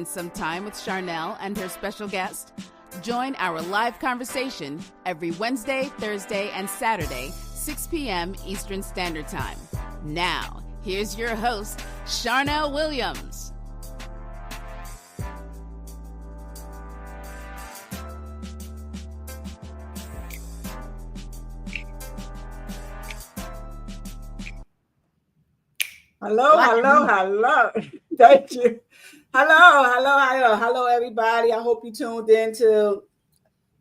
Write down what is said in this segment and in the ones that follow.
spend some time with Charnel and her special guest? Join our live conversation every Wednesday, Thursday, and Saturday, 6 p.m. Eastern Standard Time. Now, here's your host, Charnel Williams. Hello. Thank you. Hello, everybody. I hope you tuned in to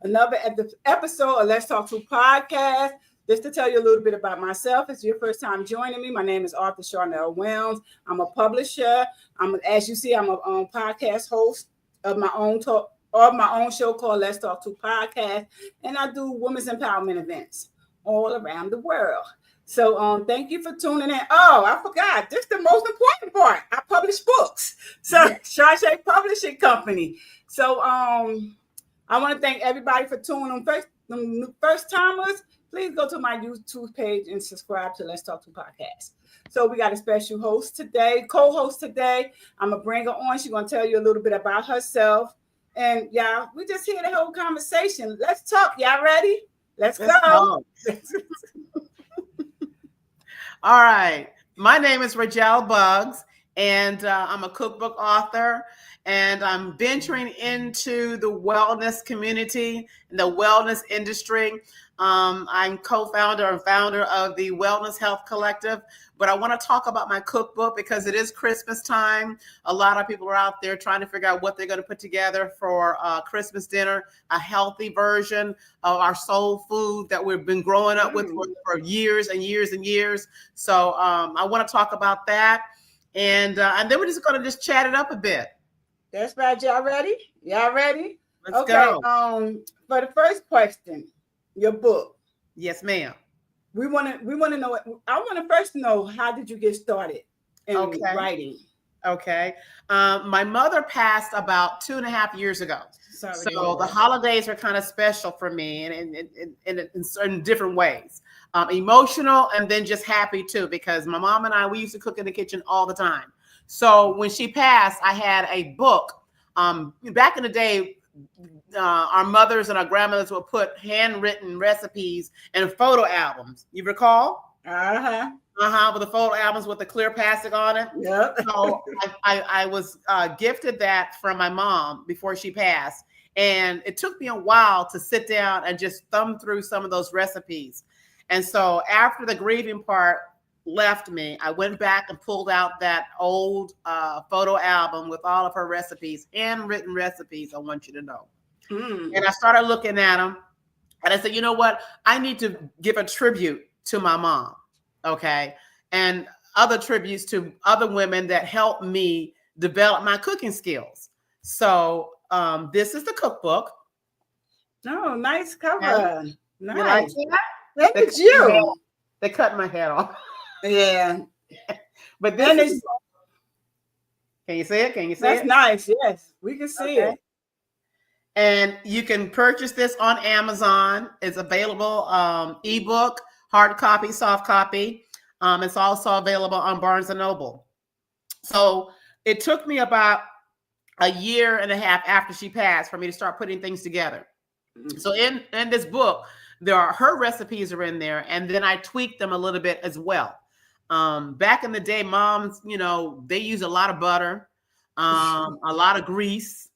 another episode of Let's Talk to Podcast. Just to tell you a little bit about myself, if it's your first time joining me, my name is Arthur Charnel Williams. I'm a publisher. As you see, I'm a podcast host of my own show called Let's Talk to Podcast, and I do women's empowerment events all around the world. So thank you for tuning in. Oh, I forgot. This is the most important part. I publish books. So Charge Publishing Company. So I want to thank everybody for tuning in. First timers, please go to my YouTube page and subscribe to Let's Talk to Podcast. So we got a special host today, co-host today. I'm going to bring her on. She's going to tell you a little bit about herself. And y'all, we just hear the whole conversation. Let's talk. Y'all ready? Let's go. All right. My name is Rujel Buggs, and I'm a cookbook author, and I'm venturing into the wellness community, the wellness industry. I'm co-founder and founder of the Wellness Health Collective, but I want to talk about my cookbook because it is Christmas time. A lot of people are out there trying to figure out what they're going to put together for Christmas dinner, a healthy version of our soul food that we've been growing up with for years and years and years. So I want to talk about that. And then we're just going to just chat it up a bit. That's right. Y'all ready? Let's go. For the first question, your book. Yes, ma'am. We want to know. I want to first know, how did you get started in writing? Okay. My mother passed about 2.5 years ago. So the holidays are kind of special for me, and in certain different ways. Emotional, and then just happy too, because my mom and we used to cook in the kitchen all the time. So when she passed, I had a book. Back in the day, our mothers and our grandmothers would put handwritten recipes in photo albums. You recall? With the photo albums with the clear plastic on it. Yeah. So I was gifted that from my mom before she passed, and it took me a while to sit down and just thumb through some of those recipes. And so after the grieving part left me, I went back and pulled out that old photo album with all of her recipes, handwritten recipes, I want you to know. And I started looking at them, and I said, you know what? I need to give a tribute to my mom, okay? And other tributes to other women that helped me develop my cooking skills. So this is the cookbook. Oh, nice cover. And nice. You like that? Look at you. They cut my head off. Yeah. But then can you see it? That's nice. Yes, we can see it. And you can purchase this on Amazon. It's available ebook, hard copy, soft copy. It's also available on Barnes & Noble. So it took me about 1.5 years after she passed for me to start putting things together. So in this book, her recipes are in there, and then I tweaked them a little bit as well. Back in the day, moms, they use a lot of butter, a lot of grease.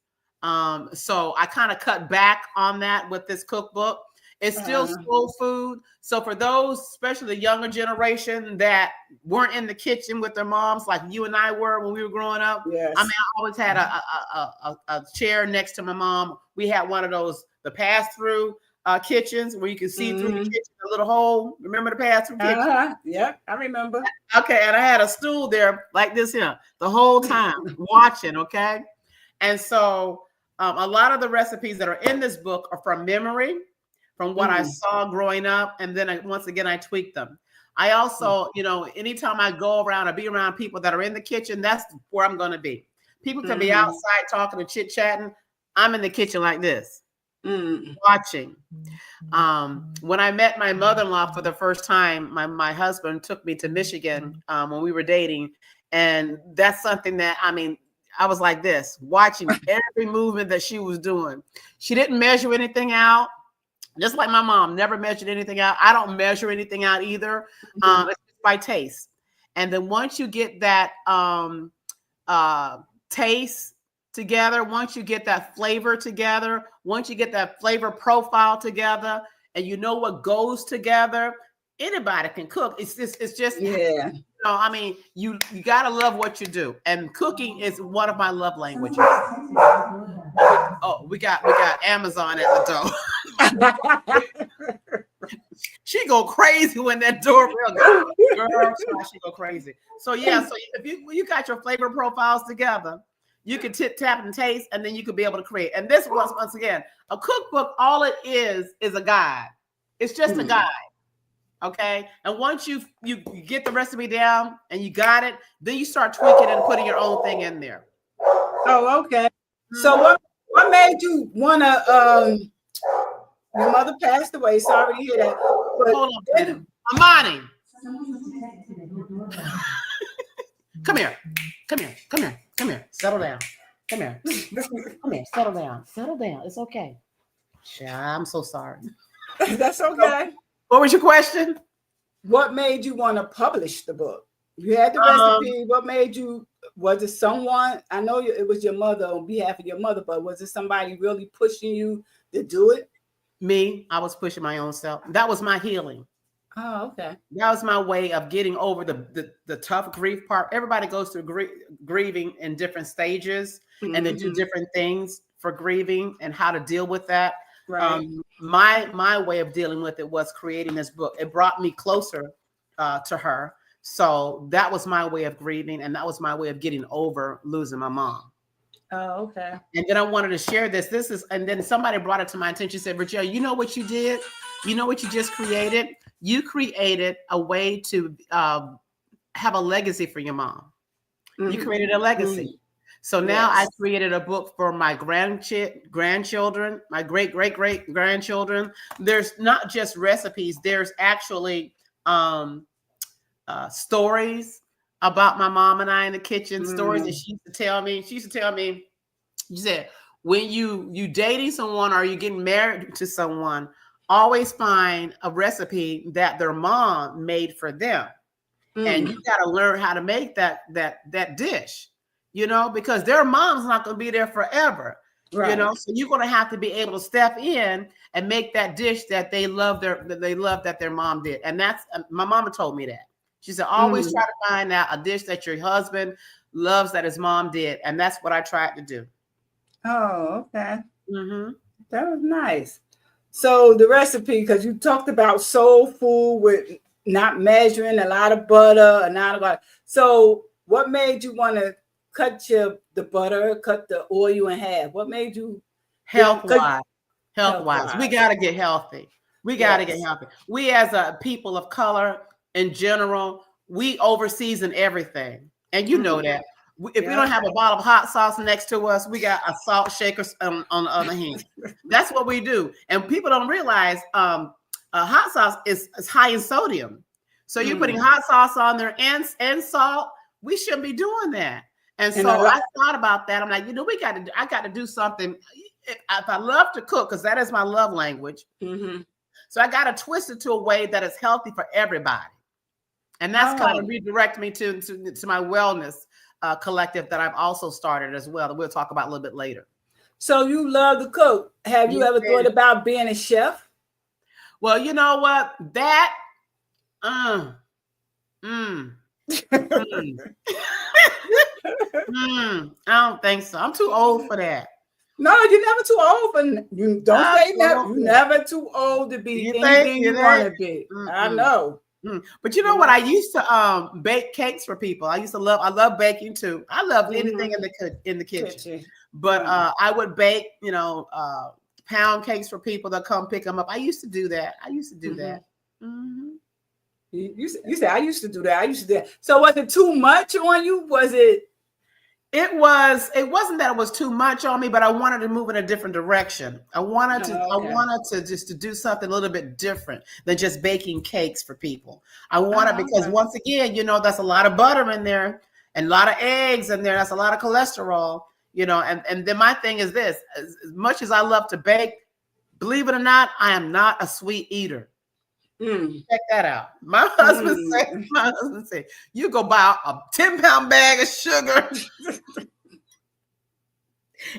So I kind of cut back on that with this cookbook. It's still soul food. So for those, especially the younger generation that weren't in the kitchen with their moms, like you and I were when we were growing up. Yes. I mean, I always had a chair next to my mom. We had one of those, the pass-through kitchens where you can see through the kitchen, a little hole. Remember the pass-through kitchen? Yeah, I remember. Okay, and I had a stool there like this here the whole time watching, okay? And so a lot of the recipes that are in this book are from memory, from what I saw growing up, and then once again I tweaked them. I also, anytime I go around or be around people that are in the kitchen, that's where I'm going to be. People can be outside talking and chit-chatting. I'm in the kitchen like this, watching. When I met my mother-in-law for the first time, my husband took me to Michigan when we were dating. And that's something that, I was like this, watching every movement that she was doing. She didn't measure anything out. Just like my mom never measured anything out. I don't measure anything out either. It's just by taste. And then once you get that taste together, once you get that flavor together, once you get that flavor profile together, and you know what goes together, anybody can cook. It's just yeah. I mean, you gotta love what you do, and cooking is one of my love languages. Oh, we got Amazon at the door. She go crazy when that doorbell goes. Girl, she go crazy. So yeah, so if you got your flavor profiles together, you can tap and taste, and then you could be able to create. And this was, once again, a cookbook. All it is a guide. It's just a guide. Okay. And once you get the recipe down and you got it, then you start tweaking and putting your own thing in there. Oh, okay. So what made you wanna your mother passed away, sorry to hear that. But hold on, Amani. Come here. Settle down. Come here. Settle down. It's okay. I'm so sorry. That's okay. What was your question? What made you want to publish the book? You had the recipe. What made you? Was it someone? I know it was your mother, on behalf of your mother, but was it somebody really pushing you to do it? Me. I was pushing my own self. That was my healing. Oh, okay. That was my way of getting over the tough grief part. Everybody goes through grieving in different stages, and they do different things for grieving and how to deal with that. Right. My way of dealing with it was creating this book. It brought me closer to her. So that was my way of grieving, and that was my way of getting over losing my mom. Oh, okay. And then I wanted to share this. And then somebody brought it to my attention, said, Rujel, you know what you did? You know what you just created? You created a way to have a legacy for your mom. You created a legacy. So now I created a book for my grandchildren, my great grandchildren. There's not just recipes. There's actually stories about my mom and I in the kitchen, stories that she used to tell me. She used to tell me, she said, when you dating someone or you getting married to someone, always find a recipe that their mom made for them. And you got to learn how to make that dish, because their mom's not going to be there forever, right. So you're going to have to be able to step in and make that dish that they love that their mom did. And that's, my mama told me that. She said, always try to find out a dish that your husband loves that his mom did. And that's what I tried to do. Oh, okay. That was nice. So the recipe, because you talked about soul food with not measuring, a lot of butter, and not a lot. So what made you want to cut the butter, cut the oil in half? What made you? Health-wise. We got to get healthy. We as a people of color in general, we overseason everything. And you know that. If we don't have a bottle of hot sauce next to us, we got a salt shaker on the other hand. That's what we do. And people don't realize hot sauce is high in sodium. So you're putting hot sauce on there and salt. We shouldn't be doing that. And so I thought about that. I'm like, I got to do something. If I love to cook, because that is my love language. So I got to twist it to a way that is healthy for everybody. And that's kind of redirect me to my wellness collective that I've also started as well, that we'll talk about a little bit later. So you love to cook. Have you ever thought about being a chef? Well, you know what? That I don't think so. I'm too old for that. No, you're never too old for you. Don't say never. You're never too old to be anything you want to be. I know. But you know what? I used to bake cakes for people. I love baking too. I love anything in the kitchen. But I would bake, pound cakes for people that come pick them up. I used to do that. You said I used to do that. So was it too much on you? Was it? It wasn't that it was too much on me, but I wanted to move in a different direction. I wanted to just to do something a little bit different than just baking cakes for people. I wanted, because once again, that's a lot of butter in there. and a lot of eggs in there. That's a lot of cholesterol, you know. And then my thing is this: as much as I love to bake, believe it or not, I am not a sweet eater. Check that out. My husband said, you go buy a 10-pound bag of sugar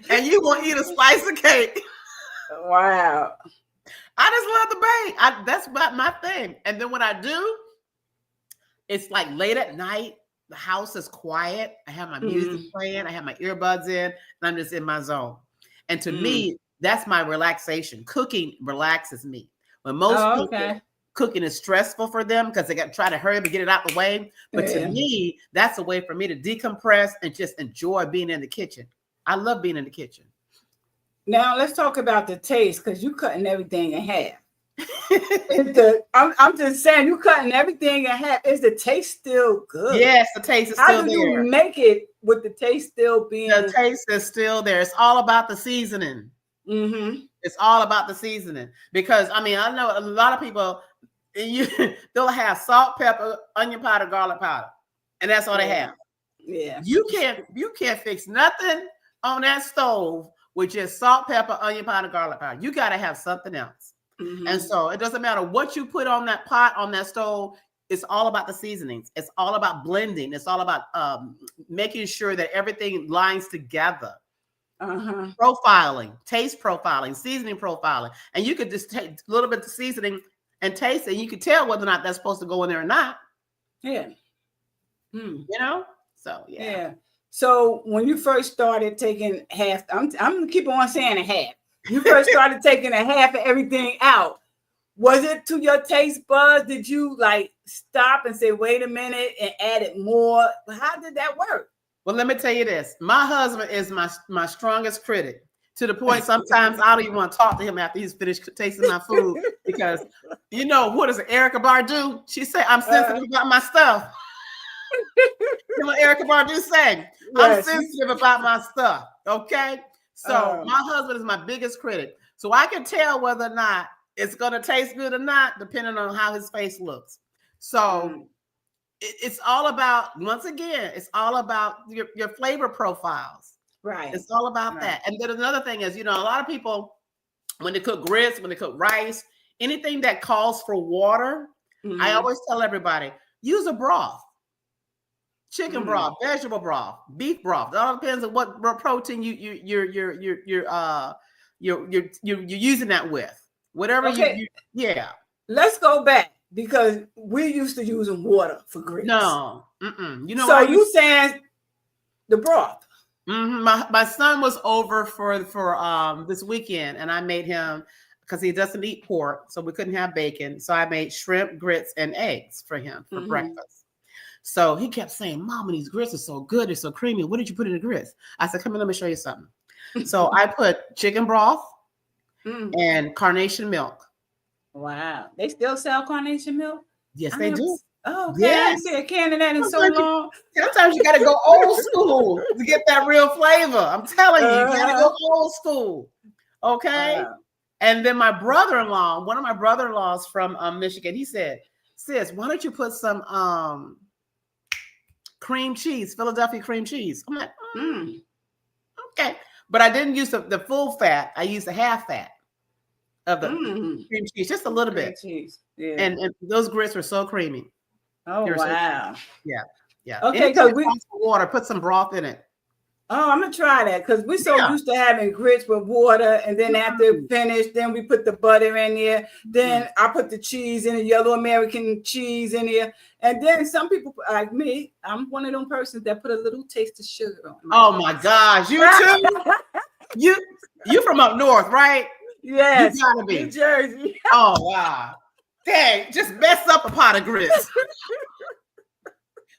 and you gonna eat a slice of cake. Wow. I just love the bake. That's about my thing. And then when I do, it's like late at night. The house is quiet. I have my music playing. I have my earbuds in, and I'm just in my zone. And to me, that's my relaxation. Cooking relaxes me. When most people, cooking is stressful for them because they got to try to hurry up and get it out the way. But to me, that's a way for me to decompress and just enjoy being in the kitchen. I love being in the kitchen. Now let's talk about the taste, because you cutting everything in half. I'm just saying, you cutting everything in half. Is the taste still good? Yes, the taste is still there. How do you make it with the taste still being? The taste is still there. It's all about the seasoning. It's all about the seasoning, because I mean, I know a lot of people, they'll have salt, pepper, onion powder, garlic powder, and that's all they have. Yeah, you can't fix nothing on that stove with just salt, pepper, onion powder, garlic powder. You got to have something else. And so it doesn't matter what you put on that pot, on that stove. It's all about the seasonings. It's all about blending. It's all about making sure that everything lines together. Profiling, taste profiling, seasoning profiling. And you could just take a little bit of seasoning and taste it. And you can tell whether or not that's supposed to go in there or not. Yeah. You know? So, yeah. So when you first started taking half, I'm going to keep on saying a half. You first started taking a half of everything out. Was it to your taste buds? Did you like stop and say, wait a minute, and add it more? How did that work? Well, let me tell you this. My husband is my strongest critic, to the point sometimes I don't even want to talk to him after he's finished tasting my food, because you know, what does Erykah Badu? She said, I'm sensitive about my stuff. You know what Erykah Badu saying? I'm sensitive about my stuff. Okay. So my husband is my biggest critic. So I can tell whether or not it's going to taste good or not, depending on how his face looks. So it's all about, once again, it's all about your flavor profiles. Right. It's all about that. And then another thing is, you know, a lot of people, when they cook grits, when they cook rice, anything that calls for water, I always tell everybody, use a broth. Chicken broth, vegetable broth, beef broth. It all depends on what protein you're using that with. Whatever Let's go back, because we used to using water for grits. No, you know. So you saying the broth? My son was over for this weekend, and I made him, because he doesn't eat pork, so we couldn't have bacon. So I made shrimp, grits, and eggs for him for breakfast. So he kept saying, Mama, these grits are so good. They're so creamy. What did you put in the grits? I said, come here, let me show you something. So I put chicken broth and carnation milk. Wow. They still sell carnation milk? Yes, they do. Oh, okay. Yes. I haven't seen a can of that in so long. Sometimes you got to go old school to get that real flavor. I'm telling you, you got to go old school. Okay. And then my brother-in-law, one of my brother-in-laws from Michigan, he said, sis, why don't you put some cream cheese, Philadelphia cream cheese? I'm like, okay. But I didn't use the full fat. I used the half fat of the cream cheese, just a little bit. Cheese. Yeah. And those grits were so creamy. Oh, wow. Yeah. Okay, because water, put some broth in it. Oh, I'm going to try that, because we're so used to having grits with water, and then after finished, then we put the butter in there. Then I put the cheese in, the yellow American cheese in there. And then some people, like me, I'm one of them persons that put a little taste of sugar on. Oh, my gosh. You too? You from up north, right? Yes. You gotta be. New Jersey. Oh, wow. Dang, just mess up a pot of grits.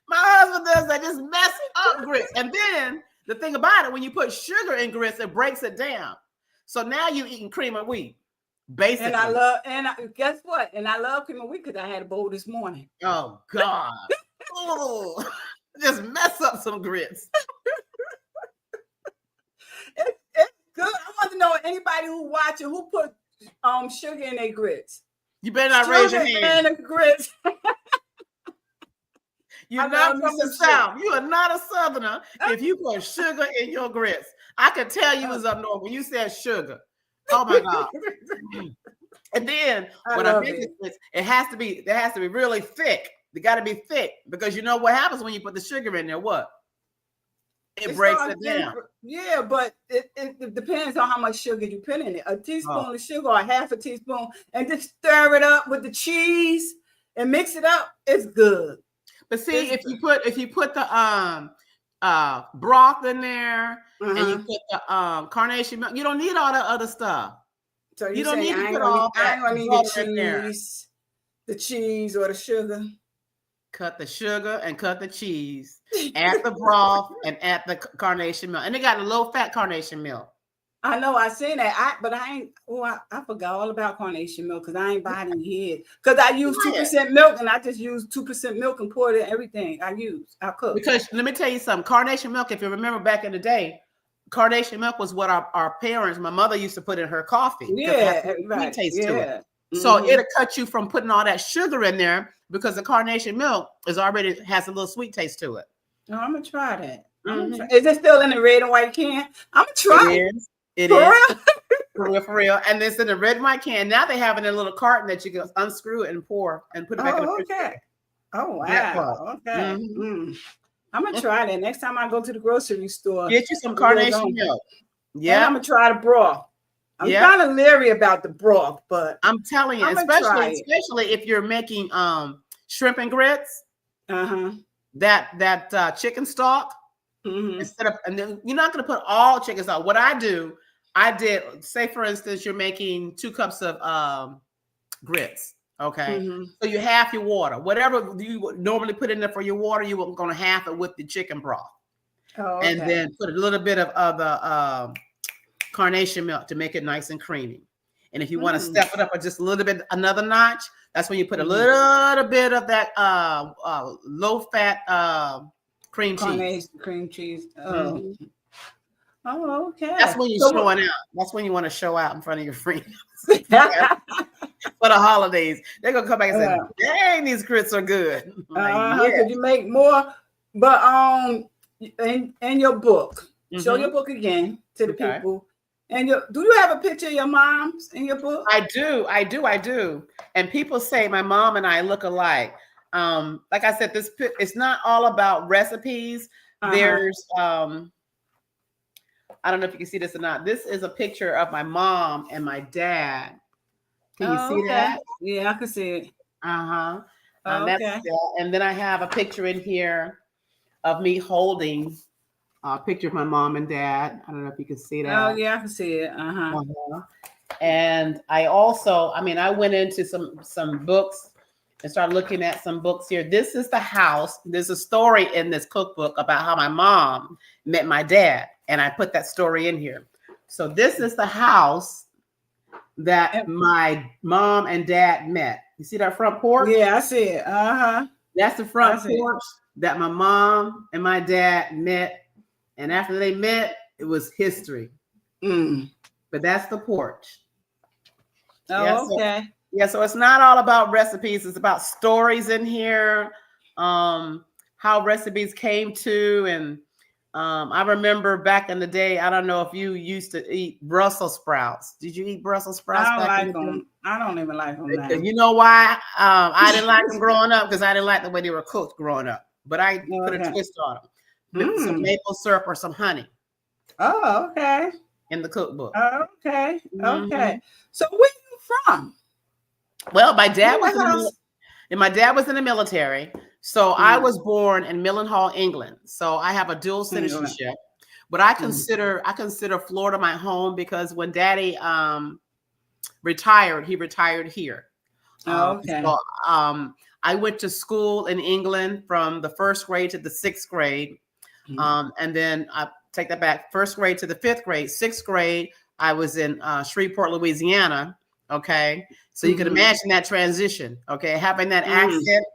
My husband does that, just mess up grits. And then the thing about it, when you put sugar in grits, it breaks it down. So now you're eating cream of wheat, basically. And guess what? And I love cream of wheat, because I had a bowl this morning. Oh, God. Oh, just mess up some grits. It's good. I want to know anybody who watching who put sugar in their grits. You better not raise your hand. And the grits. You're not from the South. You are not a Southerner if you put sugar in your grits. I could tell you was up north when you said sugar. Oh my God. And then when I make this, it has to be really thick. They got to be thick because you know what happens when you put the sugar in there? What? It breaks it down. Yeah, but it depends on how much sugar you put in it. A teaspoon of sugar or half a teaspoon, and just stir it up with the cheese and mix it up. It's good. But see, if you put the broth in there and you put the carnation milk, you don't need all that other stuff. So you don't need to put all that. I don't need the cheese or the sugar. Cut the sugar and cut the cheese. Add the broth and add the carnation milk. And they got a low-fat carnation milk. I know, I seen that. But I ain't. Oh, I forgot all about carnation milk because I ain't buying it here. Because I use 2% milk and I just use 2% milk and pour it in everything I cook. Because let me tell you something. Carnation milk, if you remember back in the day, carnation milk was what our parents, my mother used to put in her coffee. Yeah, right. Taste to it. So it'll cut you from putting all that sugar in there because the carnation milk has a little sweet taste to it. Oh, I'm gonna try that. Is it still in the red and white can? I'm gonna try it. It is. For real. And it's in the red and white can. Now they have it in a little carton that you can unscrew it and pour and put it back in the fridge. Oh, wow. Okay. I'm gonna try that next time I go to the grocery store. Get you some carnation milk. Yeah, and I'm gonna try the broth. I'm kind of leery about the broth, but I'm telling you, especially if you're making shrimp and grits, that chicken stock, instead of, and then you're not going to put all chicken stock. What I did, say for instance, you're making 2 cups of grits. Okay, so you half your water. Whatever you would normally put in there for your water, you were going to half it with the chicken broth, and then put a little bit of the carnation milk to make it nice and creamy. And if you want to step it up just a little bit, another notch, that's when you put a little bit of that low-fat cream cheese. Cream cheese. Oh, okay. That's when you're showing out. That's when you want to show out in front of your friends. For the holidays, they're gonna come back and say, "Dang, these grits are good." Could you make more? But in your book, show your book again to the people. And do you have a picture of your mom's in your book? I do. And people say my mom and I look alike. Like I said, it's not all about recipes. There's I don't know if you can see this or not. This is a picture of my mom and my dad. Can you see that? Yeah, I can see it. And then I have a picture in here of me holding a picture of my mom and dad. I don't know if you can see that. Oh, yeah, I can see it. And I also, I went into some books and started looking at some books here. This is the house. There's a story in this cookbook about how my mom met my dad. And I put that story in here. So this is the house that my mom and dad met. You see that front porch? Yeah, I see it. That's the front porch that my mom and my dad met. And after they met, it was history. But that's the porch. Okay. So it's not all about recipes. It's about stories in here, how recipes came to. And I remember back in the day, I don't know if you used to eat Brussels sprouts. Did you eat Brussels sprouts? I don't even like them now. You know why? I didn't like them growing up because I didn't like the way they were cooked growing up. But I put a twist on them. Some maple syrup or some honey. Oh, okay. In the cookbook. Okay. So where are you from? Well, my dad was in the military. So I was born in Millenhall, England. So I have a dual citizenship. But I consider Florida my home because when Daddy retired, he retired here. Okay. So I went to school in England from the 1st grade to the 6th grade. And then I take that back, 1st grade to the 5th grade. 6th grade, I was in Shreveport, Louisiana. Okay. So you can imagine that transition. Okay. Having that accent,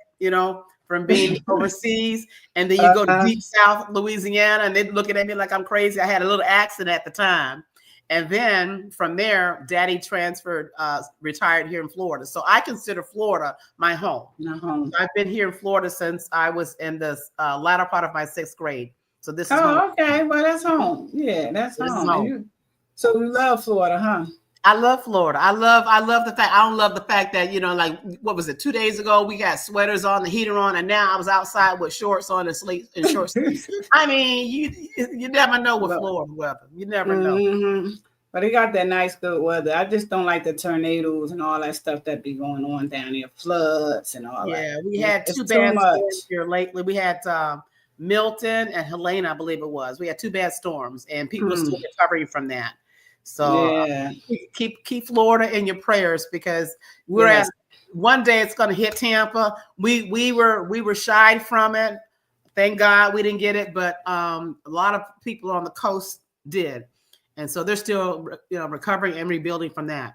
from being overseas. And then you go to deep South Louisiana and they're looking at me like I'm crazy. I had a little accent at the time. And then from there, Daddy retired here in Florida. So I consider Florida my home. I've been here in Florida since I was in the latter part of my 6th grade. So this is home. Okay. Well, that's home. Yeah, that's home. So you love Florida, huh? I love Florida. I love the fact. I don't love the fact that, like, what was it? 2 days ago, we got sweaters on, the heater on, and now I was outside with shorts on and short sleeves. I mean, you never know with Florida weather. You never know. But they got that nice, good weather. I just don't like the tornadoes and all that stuff that be going on down there, floods and all that. Yeah, we had 2 bad storms here lately. We had Milton and Helene, I believe it was. We had 2 bad storms, and people are still recovering from that. So keep Florida in your prayers, because one day it's going to hit Tampa. We were shied from it. Thank God we didn't get it, but a lot of people on the coast did, and so they're still recovering and rebuilding from that.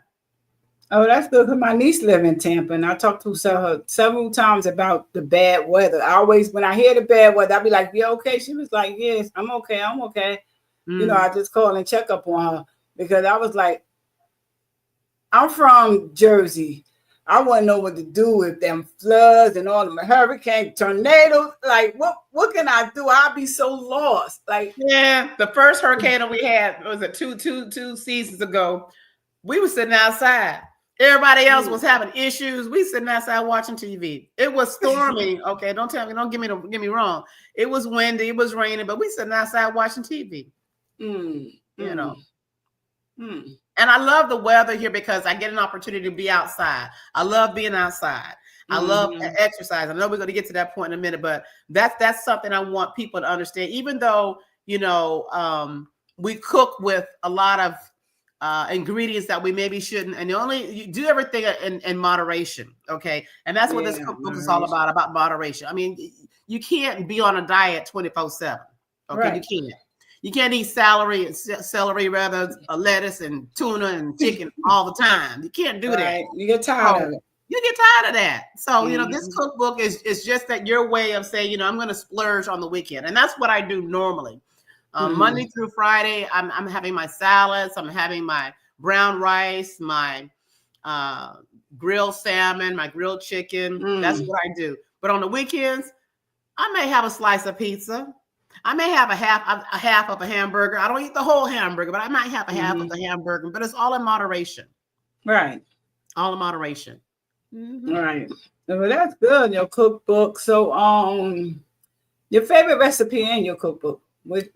Oh, that's good, because my niece lives in Tampa, and I talked to her several times about the bad weather. When I hear the bad weather, I'll be like, "You okay?" She was like, "Yes, I'm okay. I'm okay." I just call and check up on her. Because I was like, I'm from Jersey. I want to know what to do with them floods and all the hurricanes, tornadoes. Like, what can I do? I'll be so lost. Like, the first hurricane we had was two seasons ago. We were sitting outside. Everybody else was having issues. We sitting outside watching TV. It was storming. Okay, don't get me wrong. It was windy. It was raining, but we sitting outside watching TV. And I love the weather here because I get an opportunity to be outside. I love being outside. I love exercise. I know we're going to get to that point in a minute, but that's something I want people to understand. Even though, we cook with a lot of ingredients that we maybe shouldn't, and you do everything in moderation. Okay. And that's what this cookbook is all about moderation. I mean, you can't be on a diet 24/7. Okay. Right. You can't. You can't eat celery, lettuce and tuna and chicken all the time. You can't do that. You get tired of it. You get tired of that. So, this cookbook is just that your way of saying, I'm going to splurge on the weekend. And that's what I do normally. Monday through Friday, I'm having my salads. I'm having my brown rice, my grilled salmon, my grilled chicken. That's what I do. But on the weekends, I may have a slice of pizza. I may have a half of a hamburger. I don't eat the whole hamburger, but I might have a half of the hamburger. But it's all in moderation. Right. All in moderation. Right. Well, that's good. Your cookbook. So, your favorite recipe in your cookbook?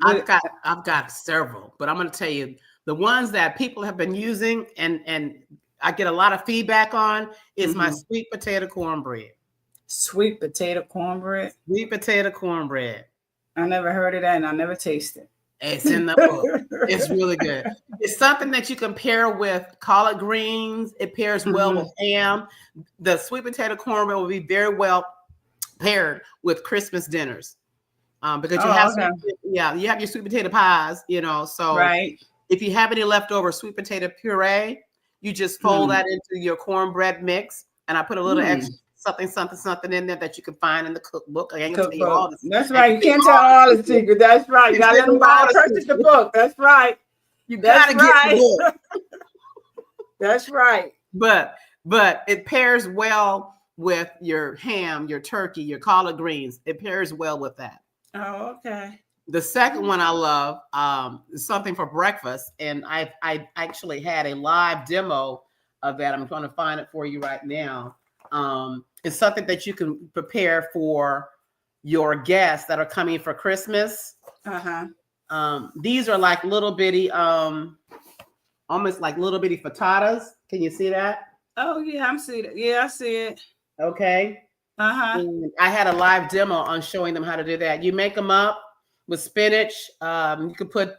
I've got several, but I'm going to tell you the ones that people have been using and I get a lot of feedback on is my sweet potato cornbread. Sweet potato cornbread. Sweet potato cornbread. I never heard of that, and I never tasted. It's in the book. It's really good. It's something that you can pair with collard greens. It pairs well with ham. The sweet potato cornbread will be very well paired with Christmas dinners, because you have you have your sweet potato pies. So if you have any leftover sweet potato puree, you just fold that into your cornbread mix, and I put a little extra. Something in there that you can find in the cookbook. I ain't gonna tell you all this. That's right. You can't tell all the secrets. That's right. You gotta let them buy purchase the book. That's right. You gotta get the book. That's right. But it pairs well with your ham, your turkey, your collard greens. It pairs well with that. Oh, okay. The second one I love is something for breakfast, and I actually had a live demo of that. I'm trying to find it for you right now. It's something that you can prepare for your guests that are coming for Christmas. These are like little bitty, almost like little bitty frittatas. Can you see that? Oh yeah, I'm seeing it. Yeah, I see it. Okay. And I had a live demo on showing them how to do that. You make them up with spinach. You can put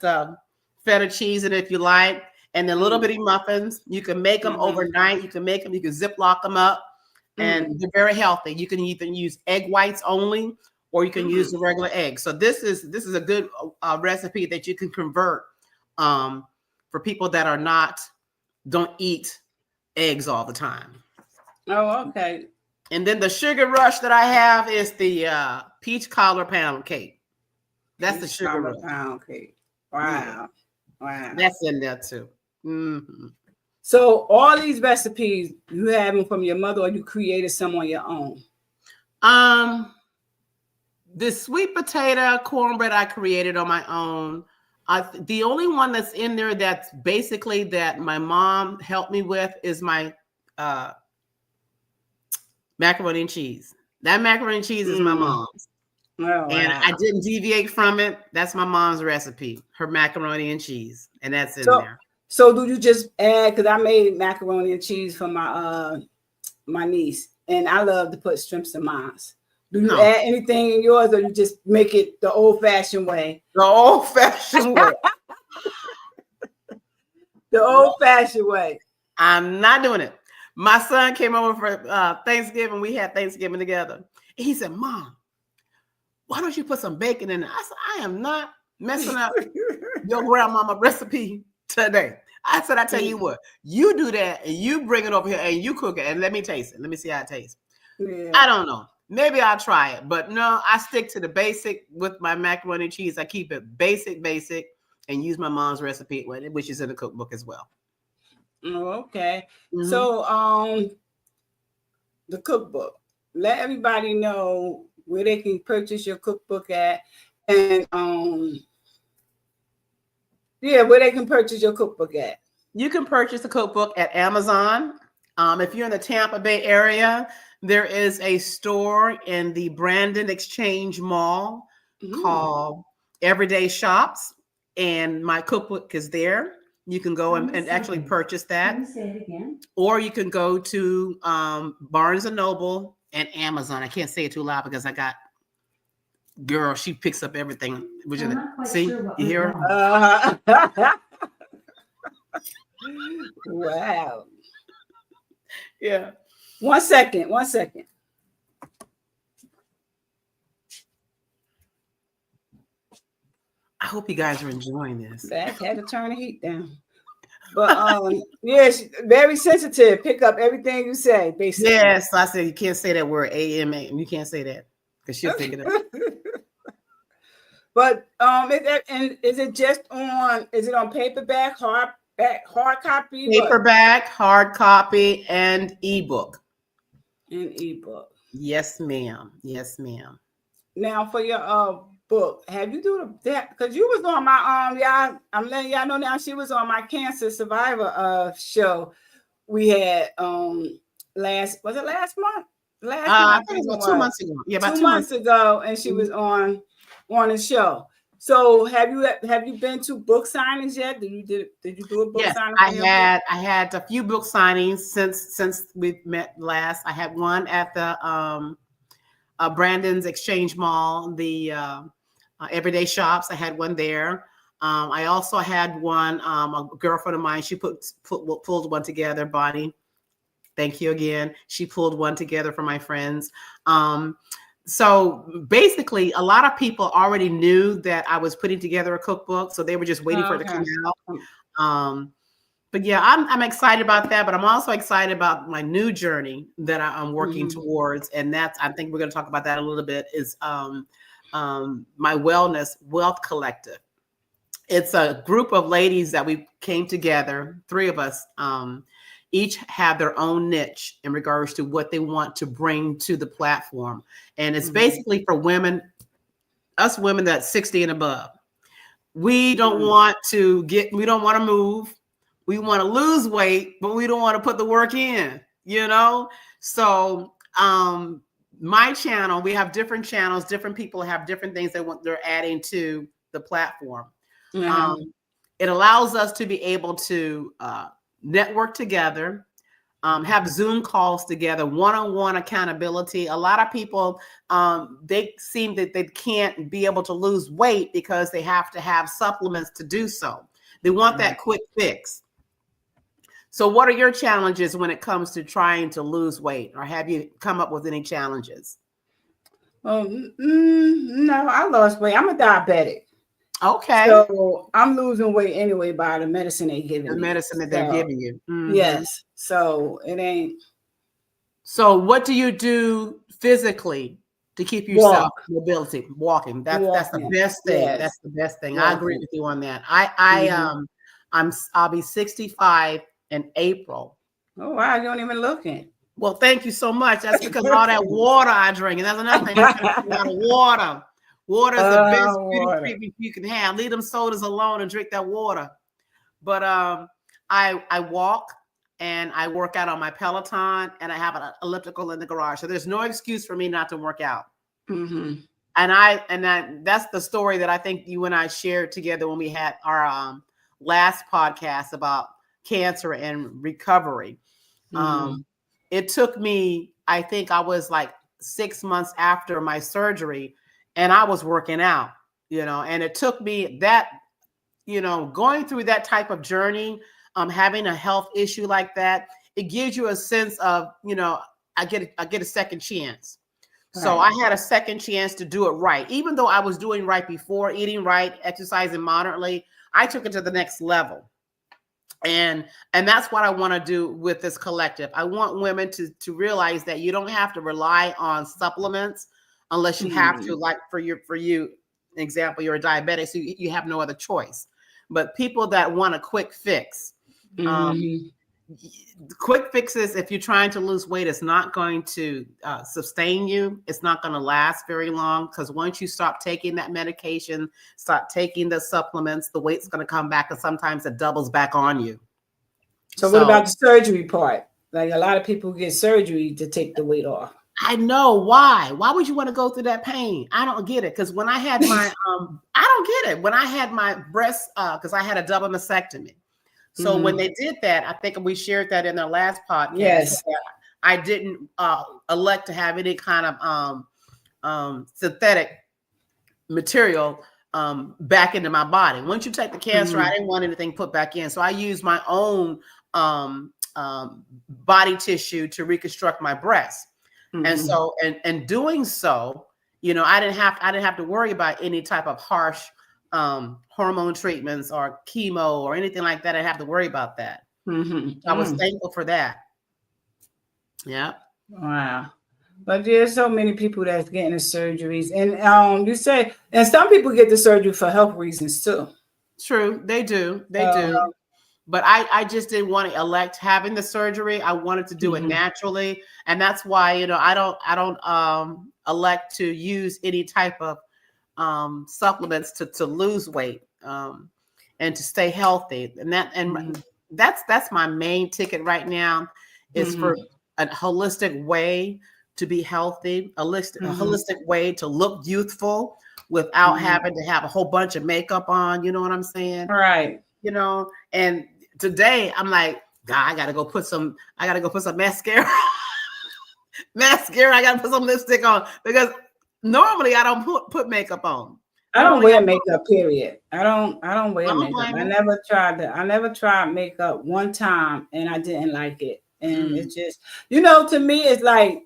feta cheese in it if you like, and then little bitty muffins. You can make them overnight. You can Ziploc them up. And they're very healthy. You can either use egg whites only, or you can use the regular egg. So this is a good recipe that you can convert for people that don't eat eggs all the time. Oh, okay. And then the sugar rush that I have is the peach cobbler pound cake. That's the sugar rush. Pound cake. Wow. Wow. That's in there too. Mm-hmm. So all these recipes, you have them from your mother, or you created some on your own? The sweet potato cornbread I created on my own. The only one that's in there that's basically that my mom helped me with is my macaroni and cheese. That macaroni and cheese is my mom's. Oh, And wow. I didn't deviate from it. That's my mom's recipe, her macaroni and cheese. And that's in there. So do you just add, because I made macaroni and cheese for my my niece, and I love to put shrimps in mine. Do you add anything in yours, or you just make it the old-fashioned way? The old-fashioned way. The old-fashioned way. I'm not doing it. My son came over for Thanksgiving. We had Thanksgiving together. He said, Mom, why don't you put some bacon in it? I said, I am not messing up your grandmama recipe today. I said, I tell you what, you do that and you bring it over here and you cook it and let me taste it. Let me see how it tastes. Yeah. I don't know. Maybe I'll try it, but no, I stick to the basic with my macaroni and cheese. I keep it basic, and use my mom's recipe, which is in the cookbook as well. Oh, okay. Mm-hmm. So, the cookbook. Let everybody know where they can purchase your cookbook at, and where they can purchase your cookbook at. You can purchase the cookbook at Amazon. If you're in the Tampa Bay area, there is a store in the Brandon Exchange Mall called Everyday Shops, and my cookbook is there. You can go and actually purchase that. Can you say it again? Or you can go to Barnes & Noble and Amazon. I can't say it too loud because I got girl, she picks up everything. See, you hear her? Wow. Yeah. One second. I hope you guys are enjoying this. I had to turn the heat down. But yes, very sensitive. Pick up everything you say, basically. Yes, I said you can't say that word AMA. You can't say that because she'll think it up. But is it just on? Is it on paperback, hard copy? Paperback, hard copy, and ebook. Yes, ma'am. Yes, ma'am. Now for your book, have you do that? Because you was on my y'all. I'm letting y'all know now. She was on my cancer survivor show. We had last month? I think it was 2 months ago. Yeah, about 2 months ago, and she was on the show. So have you been to book signings yet? Did you do a book signing? I had a few book signings since we met last. I had one at the Brandon's Exchange Mall, the Everyday Shops. I had one there. I also had one. A girlfriend of mine, she pulled one together. Bonnie, thank you again. She pulled one together for my friends. So basically, a lot of people already knew that I was putting together a cookbook, so they were just waiting for it to come out. But yeah, I'm excited about that. But I'm also excited about my new journey that I'm working towards, and that's, I think we're going to talk about that a little bit. Is my Wellness Wealth Collective. It's a group of ladies that we came together, 3 of us. Each have their own niche in regards to what they want to bring to the platform. And it's basically for women, us women that's 60 and above. We don't want to move. We want to lose weight, but we don't want to put the work in, So my channel, we have different channels, different people have different things they're adding to the platform. It allows us to be able to network together, have Zoom calls together, one-on-one accountability. A lot of people, they seem that they can't be able to lose weight because they have to have supplements to do so. They want that quick fix. So what are your challenges when it comes to trying to lose weight, or have you come up with any challenges? No, I lost weight. I'm a diabetic. Okay. So I'm losing weight anyway by the medicine they're giving me. The medicine that they're giving you. Yes. So it ain't. So what do you do physically to keep yourself Walk. mobility, walking. That's the Walking. best thing. Yes. That's the best thing. Walking. I agree with you on that. I'll be 65 in April. Oh wow, you don't even looking. Well, thank you so much. That's because all that water I drink, and that's another thing. I drink a lot of water. Water is the best beauty treatment you can have. Leave them sodas alone and drink that water. But I walk and I work out on my Peloton, and I have an elliptical in the garage. So there's no excuse for me not to work out. Mm-hmm. And that's the story that I think you and I shared together when we had our last podcast about cancer and recovery. Mm-hmm. It took me, I think I was like 6 months after my surgery, and I was working out, and it took me that, going through that type of journey, having a health issue like that, it gives you a sense of, I get a second chance. So I had a second chance to do it right. Even though I was doing right before, eating right, exercising moderately, I took it to the next level. And that's what I want to do with this collective. I want women to realize that you don't have to rely on supplements unless you have to, like for you, example, you're a diabetic, so you have no other choice. But people that want a quick fix, quick fixes, if you're trying to lose weight, it's not going to sustain you. It's not going to last very long, because once you stop taking that medication, stop taking the supplements, the weight's going to come back, and sometimes it doubles back on you. So what about the surgery part? Like a lot of people get surgery to take the weight off. I know. Why would you want to go through that pain? I don't get it. Because when I had my I don't get it. When I had my breast, because I had a double mastectomy. So when they did that, I think we shared that in the last podcast. Yes. I didn't elect to have any kind of synthetic material back into my body. Once you take the cancer, I didn't want anything put back in. So I used my own body tissue to reconstruct my breast. And so, and doing so, I didn't have to worry about any type of harsh hormone treatments or chemo or anything like that. I didn't have to worry about that. I was thankful for that. Yeah. Wow. But there's so many people that's getting the surgeries, and you say, and some people get the surgery for health reasons too. True, they do. They do. But I just didn't want to elect having the surgery. I wanted to do it naturally, and that's why I don't elect to use any type of supplements to lose weight and to stay healthy. And that's my main ticket right now, is for a holistic way to be healthy, a holistic way to look youthful without having to have a whole bunch of makeup on. You know what I'm saying? Right. And today I'm like, God, I gotta go put some mascara. I gotta put some lipstick on, because normally I don't put makeup on. I don't wear makeup, period. I don't wear makeup. I never tried makeup one time, and I didn't like it. And it's just, to me, it's like,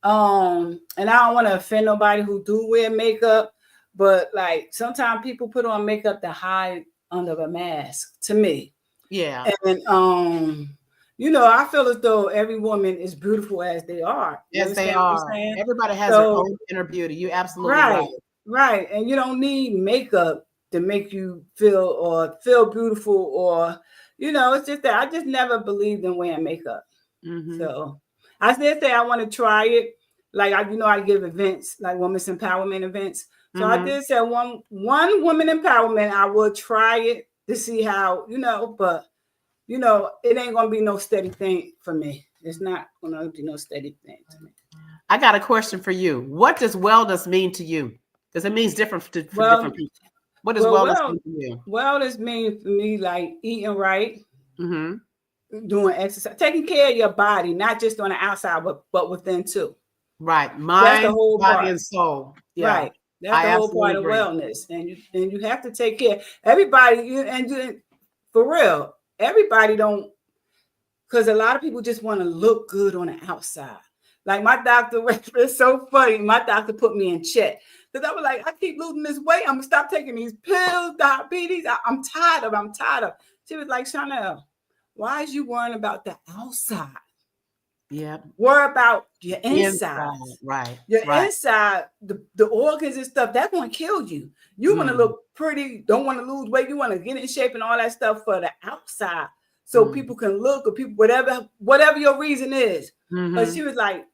and I don't want to offend nobody who do wear makeup, but like sometimes people put on makeup to hide under a mask, to me. Yeah. And I feel as though every woman is beautiful as they are. Yes, they are. Everybody has their own inner beauty. You absolutely right. Right. And you don't need makeup to make you feel beautiful, or it's just that I just never believed in wearing makeup. So I did say I want to try it. Like I give events, like women's empowerment events. So I did say one woman empowerment, I will try it to see how, but it ain't gonna be no steady thing for me. It's not gonna be no steady thing to me. I got a question for you. What does wellness mean to you? Because it means different for different people. What does wellness mean to you? Wellness means for me like eating right, doing exercise, taking care of your body, not just on the outside, but within too. Right, mind, body, and soul. Yeah. Right, that's the whole part of wellness, and you have to take care. Everybody, and for real, everybody don't, because a lot of people just want to look good on the outside. Like my doctor, it's so funny. My doctor put me in check, because I was like, I keep losing this weight. I'm gonna stop taking these pills, diabetes. I'm tired of. She was like, Chanel, why is you worrying about the outside? Yeah. Worry about your inside. Right. Your right. inside, the organs and stuff, that's going to kill you. You want to look pretty, don't want to lose weight. You want to get in shape and all that stuff for the outside. So people can look, or people, whatever your reason is. But she was like,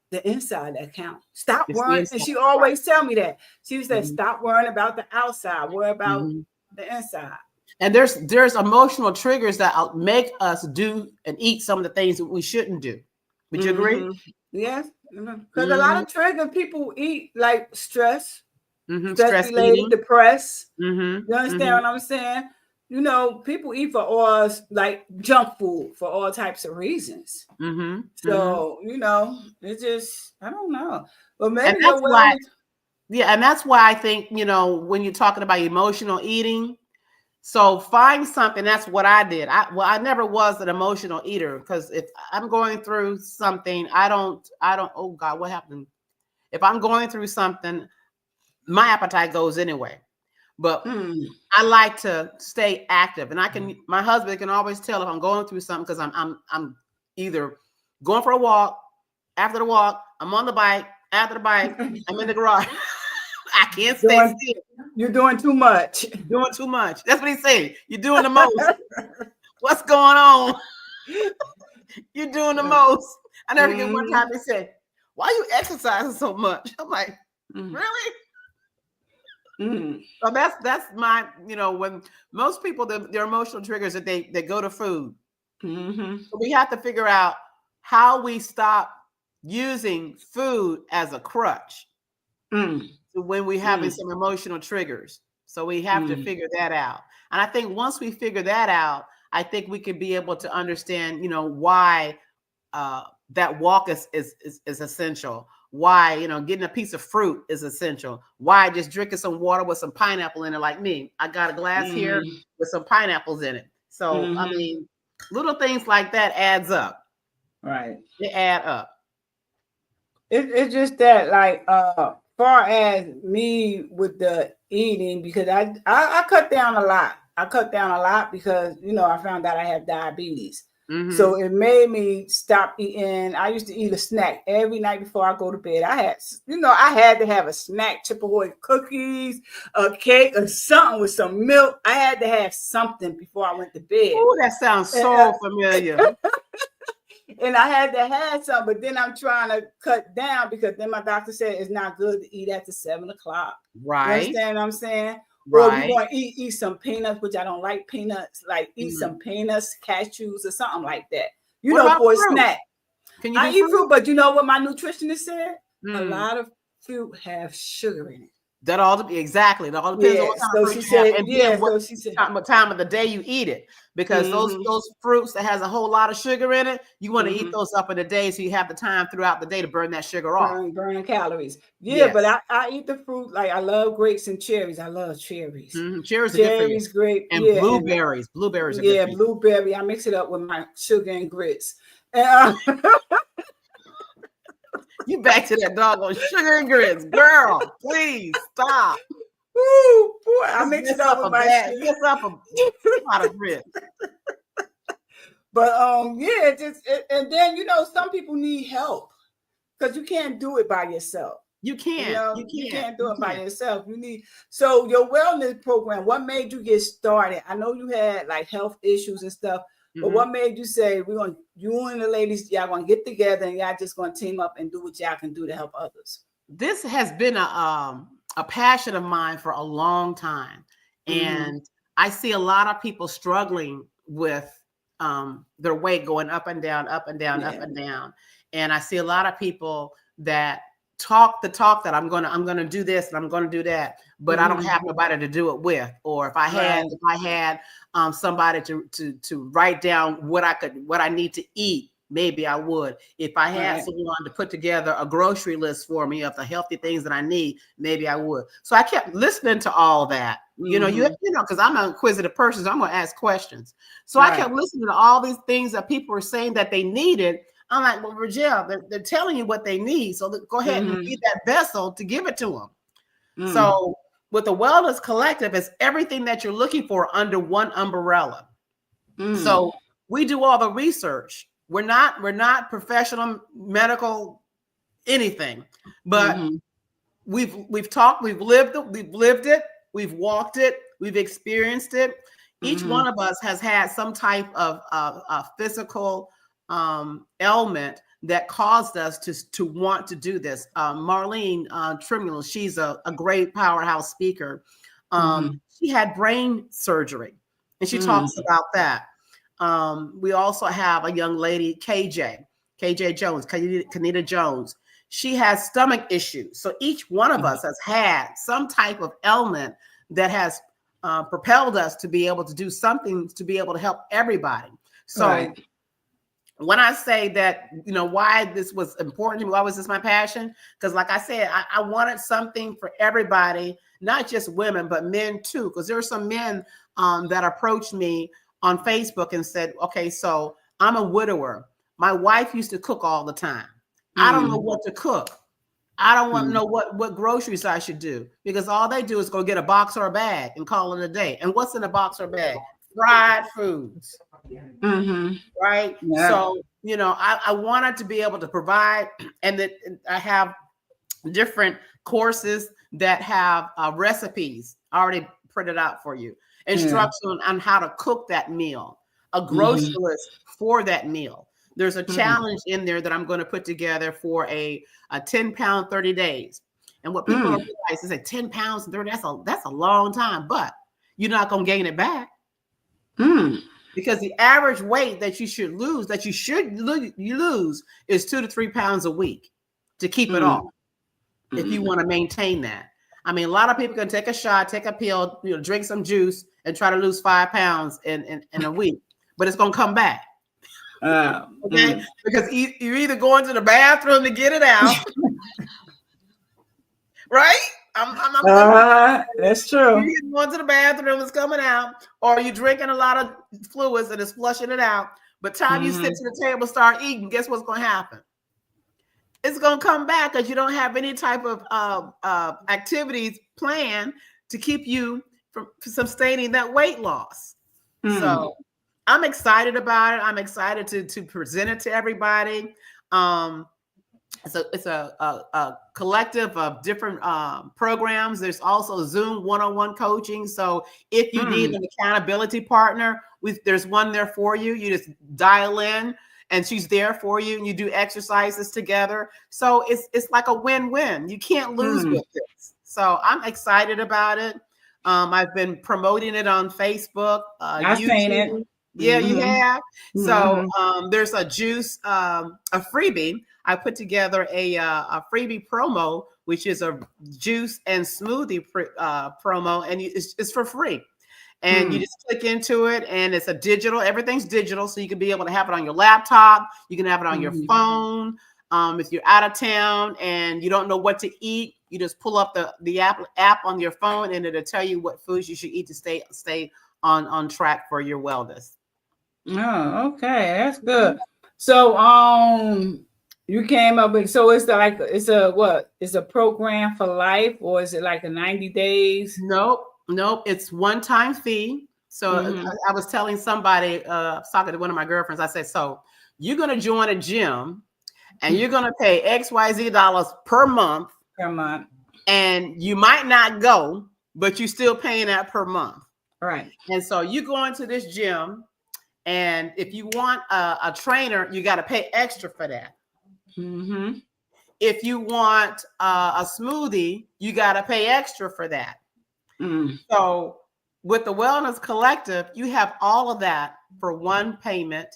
the inside that counts. Stop worrying. And she always tell me that. She said, stop worrying about the outside. Worry about the inside. And there's emotional triggers that make us do and eat some of the things that we shouldn't do. Would you agree? Yes. Because a lot of trigger people eat like stress, stress related, depressed. You You understand what I'm saying? You know, people eat for all like junk food for all types of reasons. So, you know, it's just, I don't know. But maybe and that's why I think, you know, when you're talking about emotional eating, so find something. That's what I did. I never was an emotional eater, because if I'm going through something, I don't, oh God, what happened? If I'm going through something, my appetite goes anyway. But I like to stay active, and my husband can always tell if I'm going through something, because I'm either going for a walk, after the walk, I'm on the bike, after the bike, I'm in the garage. I can't stay still. You're doing too much. Doing too much. That's what he said. You're doing the most. What's going on? You're doing the most. I never forget one time he said, "Why are you exercising so much?" I'm like, really? So that's my, you know, when most people, their emotional triggers that they go to food. So we have to figure out how we stop using food as a crutch when we're having some emotional triggers. So we have to figure that out. And I think once we figure that out, I think we can be able to understand, you know, why that walk is essential. Why, you know, getting a piece of fruit is essential. Why just drinking some water with some pineapple in it, like me. I got a glass here with some pineapples in it. So, I mean, little things like that adds up. Right. They add up. It's just that, like, far as me with the eating, because I cut down a lot. I cut down a lot because, you know, I found out I have diabetes. So it made me stop eating. I used to eat a snack every night before I go to bed. I had to have a snack, Chip Ahoy cookies, a cake, or something with some milk. I had to have something before I went to bed. Oh, that sounds so familiar. And I had to have some, but then I'm trying to cut down, because then my doctor said it's not good to eat after 7 o'clock. Right. You understand what I'm saying? Right. Or we're going to eat some peanuts, which I don't like peanuts. Like eat some peanuts, cashews, or something like that. You know, for a snack. Can you I eat fruit, but you know what my nutritionist said? A lot of fruit have sugar in it. That all exactly. It all depends on what kind of fruit you have, and what time of the day you eat it. Because those fruits that has a whole lot of sugar in it, you want to eat those up in the day, so you have the time throughout the day to burn that sugar off. Burning calories. Yeah, yes. But I eat the fruit. Like, I love grapes and cherries. I love cherries. Cherries are good for you. Grape, and blueberries. Blueberries are good for you. Blueberry. I mix it up with my sugar and grits. And, you back to that doggone sugar and grits, girl. Please stop. Ooh, boy, I mix it up with my sugar. Mix up a lot of grits. But and then, you know, some people need help, because you can't do it by yourself. You can't. You can't do it by yourself. You need. So your wellness program, what made you get started? I know you had like health issues and stuff. But what made you say you and the ladies, y'all gonna get together and y'all just gonna team up and do what y'all can do to help others? This has been a passion of mine for a long time, and I see a lot of people struggling with their weight going up and down, up and down, up and down, and I see a lot of people that talk the talk that I'm gonna do this and I'm gonna do that, but I don't have nobody to do it with. Or if I had somebody to write down what I need to eat, maybe I would. If I had someone to put together a grocery list for me of the healthy things that I need, maybe I would. So I kept listening to all that. You know, because I'm an inquisitive person, so I'm gonna ask questions. So I kept listening to all these things that people were saying that they needed. I'm like, well, Rujel, they're telling you what they need, so go ahead and be that vessel to give it to them. So with the Wellness Collective, it's everything that you're looking for under one umbrella. So we do all the research We're not professional medical anything, but we've talked, we've lived it, we've walked it, we've experienced it. Each one of us has had some type of physical ailment that caused us to want to do this. Marlene Tremulous, she's a great powerhouse speaker. She had brain surgery, and she talks about that. We also have a young lady, KJ Jones, Kanita Jones. She has stomach issues. So each one of us has had some type of ailment that has propelled us to be able to do something to be able to help everybody. So when I say that, why this was important to me, why was this my passion? Because like I said, I wanted something for everybody, not just women, but men too. Because there are some men that approached me on Facebook and said, okay, so I'm a widower. My wife used to cook all the time. I don't know what to cook. I don't want to know what groceries I should do, because all they do is go get a box or a bag and call it a day. And what's in a box or bag? Fried foods. Right. Yeah. So, I wanted to be able to provide, and that I have different courses that have recipes already printed out for you, instruction on how to cook that meal, a grocery list for that meal. There's a challenge in there that I'm going to put together for a 10-pound 30 days. And what people don't realize is that 10 pounds and 30, that's a long time, but you're not going to gain it back. Because the average weight that you lose is 2 to 3 pounds a week to keep it off. If you want to maintain that. I mean, a lot of people can take a shot, take a pill, drink some juice and try to lose 5 pounds in a week, but it's going to come back. Okay. Because you're either going to the bathroom to get it out. Right? That's true. You're going to the bathroom, it's coming out, or you're drinking a lot of fluids and it's flushing it out. But time you sit to the table, start eating, guess what's going to happen? It's going to come back because you don't have any type of activities planned to keep you from sustaining that weight loss. So I'm excited about it. I'm excited to present it to everybody. It's a collective of different programs. There's also Zoom one-on-one coaching. So if you need an accountability partner, there's one there for you. You just dial in and she's there for you, and you do exercises together. So it's like a win-win. You can't lose with this. So I'm excited about it. I've been promoting it on Facebook. I've seen it. Yeah, you have. So there's a juice, a freebie. I put together a freebie promo, which is a juice and smoothie promo, and it's for free. And you just click into it, and it's everything's digital, so you can be able to have it on your laptop. You can have it on your phone. If you're out of town and you don't know what to eat, you just pull up the app on your phone, and it'll tell you what foods you should eat to stay on track for your wellness. Oh, okay, that's good. So, you came up with, so it's a program for life, or is it like a 90 days? Nope. It's one-time fee. So I was telling somebody, I was talking to one of my girlfriends. I said, so you're going to join a gym and you're going to pay XYZ dollars per month. And you might not go, but you're still paying that per month. Right. And so you go into this gym, and if you want a trainer, you got to pay extra for that. If you want a smoothie, you got to pay extra for that. So with the Wellness Collective, you have all of that for one payment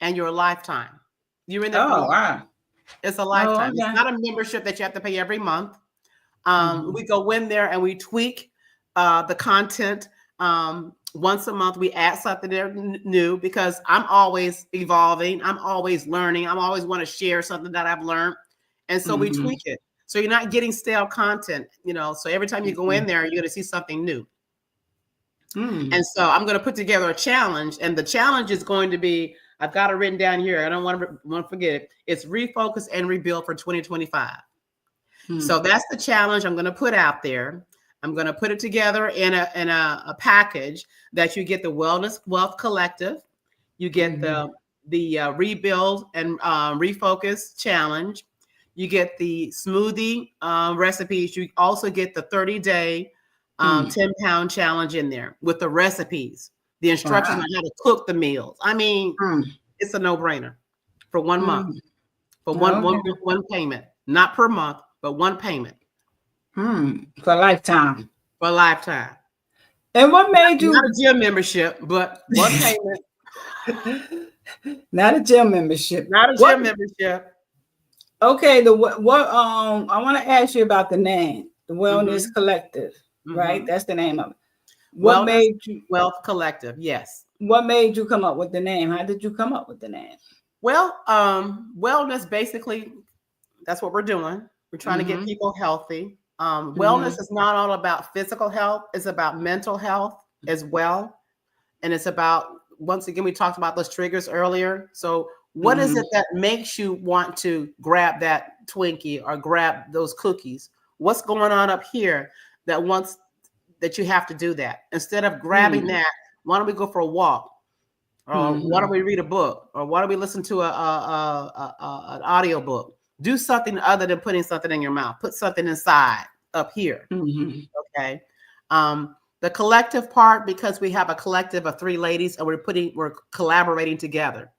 and your lifetime. You're in there. Oh, wow. It's a lifetime. It's not a membership that you have to pay every month. We go in there and we tweak the content. Once a month, we add something there new, because I'm always evolving. I'm always learning. I always want to share something that I've learned. And so we tweak it. So you're not getting stale content, so every time you go in there, you're going to see something new. And so I'm going to put together a challenge, and the challenge is going to be, I've got it written down here. I don't want to forget it. It's refocus and rebuild for 2025. So that's the challenge I'm going to put out there. I'm going to put it together in a package that you get the Wellness Wealth Collective. You get the the Rebuild and Refocus Challenge. You get the smoothie recipes. You also get the 30-day 10-pound challenge in there with the recipes, the instructions on how to cook the meals. I mean, it's a no-brainer for 1 month, for one payment, not per month, but one payment. For a lifetime. For a lifetime. And what made you? Not a gym membership, but one payment. Not a gym membership. Not a gym membership. Okay, I want to ask you about the name, the Wellness Collective, right? That's the name of it. What made you Wealth Collective? Yes. What made you come up with the name? How did you come up with the name? Well, wellness, basically, that's what we're doing. We're trying to get people healthy. Wellness is not all about physical health. It's about mental health as well. And it's about, once again, we talked about those triggers earlier. So what is it that makes you want to grab that Twinkie or grab those cookies? What's going on up here that you have to do that? Instead of grabbing that, why don't we go for a walk? Or why don't we read a book? Or why don't we listen to an audio book? Do something other than putting something in your mouth. Put something inside up here. Okay. The collective part, because we have a collective of 3 ladies and we're collaborating together.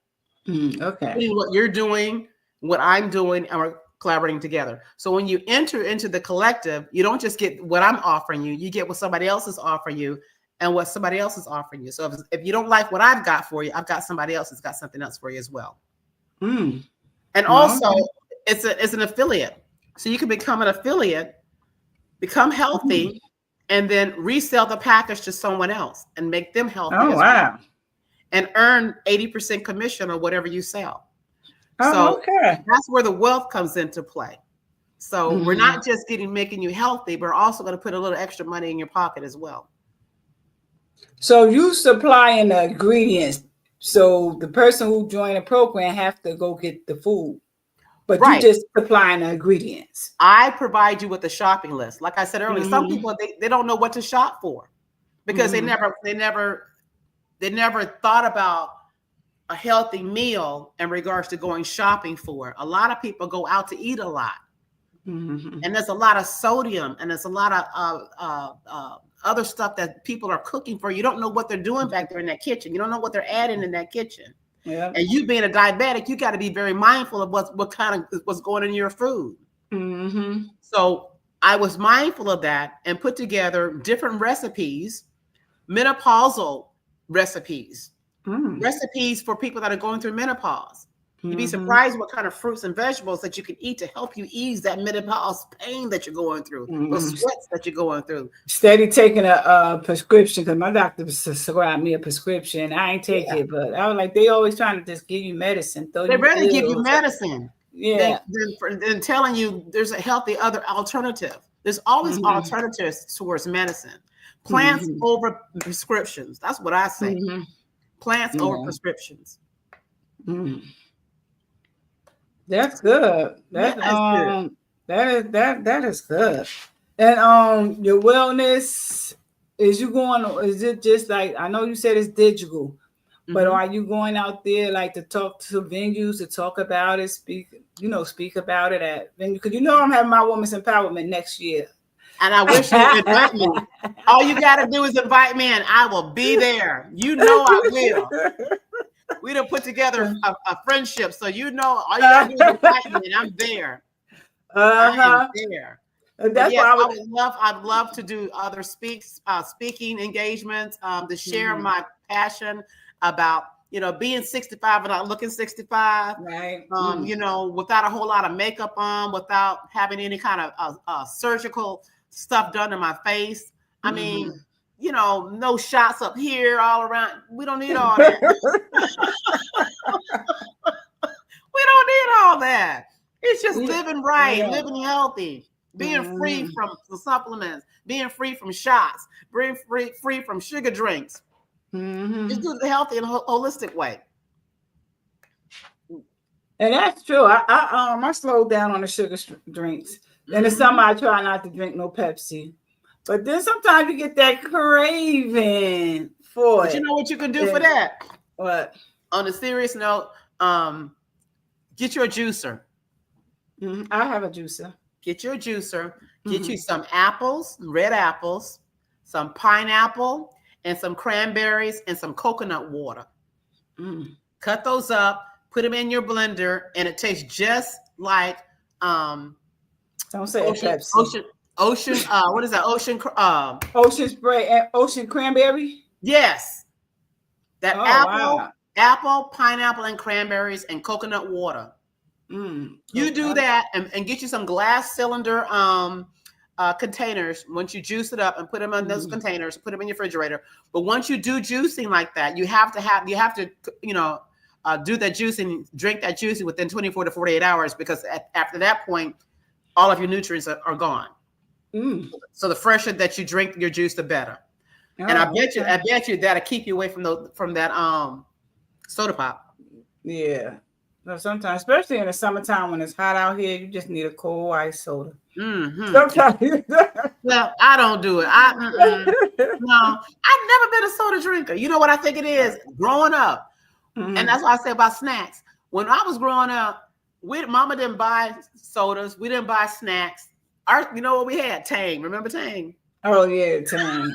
Okay. Putting what you're doing, what I'm doing, and we're collaborating together. So when you enter into the collective, you don't just get what I'm offering you, you get what somebody else is offering you and what somebody else is offering you. So if you don't like what I've got for you, I've got somebody else that's got something else for you as well. And also, it's an affiliate. So you can become an affiliate, become healthy, and then resell the package to someone else and make them healthy as well. And earn 80% commission on whatever you sell. So that's where the wealth comes into play. So we're not just making you healthy, but we're also going to put a little extra money in your pocket as well. So you supplying the ingredients. So the person who joined the program have to go get the food. But you just supplying the ingredients. I provide you with the shopping list. Like I said earlier, some people, they don't know what to shop for because they never thought about a healthy meal in regards to going shopping for. A lot of people go out to eat a lot. And there's a lot of sodium and there's a lot of other stuff that people are cooking for. You don't know what they're doing back there in that kitchen. You don't know what they're adding in that kitchen. Yeah. And you being a diabetic, you got to be very mindful of what's going in your food. So I was mindful of that and put together different recipes, menopausal recipes, recipes for people that are going through menopause. You'd be surprised what kind of fruits and vegetables that you can eat to help you ease that menopause pain that you're going through, those sweats that you're going through. Steady taking a prescription because my doctor prescribed me a prescription. I ain't take it, but I was like, they always trying to just give you medicine. They'd rather give you medicine than telling you there's a healthy other alternative. There's always alternatives towards medicine. Plants over prescriptions. That's what I say. Plants over prescriptions. That's good. That is good. And your wellness, is it just like, I know you said it's digital, but are you going out there like to talk to venues, to talk about it, speak about it at venues? Because I'm having my Women's Empowerment next year. And I wish you would invite me. All you got to do is invite me and I will be there. You know I will. We done put together a friendship, so all you gotta do is invite me, and I'm there. I am there. That's why I'd love to do other speaking engagements, to share my passion about being 65 and not looking 65. Right. Without a whole lot of makeup on, without having any kind of surgical stuff done to my face. I mean. No shots up here all around. We don't need all that. We don't need all that. It's just living right, living healthy, being free from the supplements, being free from shots, being free from sugar drinks. Just do it healthy in a holistic way. And that's true. I slowed down on the sugar drinks. And it's something I try not to drink no Pepsi. But then sometimes you get that craving for it. But you know what you can do for that? What? On a serious note, get your juicer. I have a juicer. Get your juicer. Get you some apples, red apples, some pineapple, and some cranberries, and some coconut water. Cut those up, put them in your blender, and it tastes just like don't say ocean. What is that? Ocean spray and ocean cranberry. Yes, that wow. apple, pineapple, and cranberries, and coconut water. You do that, and get you some glass cylinder containers. Once you juice it up and put them in those containers, put them in your refrigerator. But once you do juicing like that, you have to do that juicing, drink that juicing within 24 to 48 hours, because after that point, all of your nutrients are gone. So the fresher that you drink your juice, the better. And I bet you that'll keep you away from that soda pop. Yeah. No, sometimes, especially in the summertime when it's hot out here, you just need a cold ice soda. Sometimes. Well, I don't do it. No, I've never been a soda drinker. You know what I think it is? Growing up. And that's why I say about snacks. When I was growing up, Mama didn't buy sodas. We didn't buy snacks. You know what we had? Tang. Remember Tang? Oh, yeah, Tang.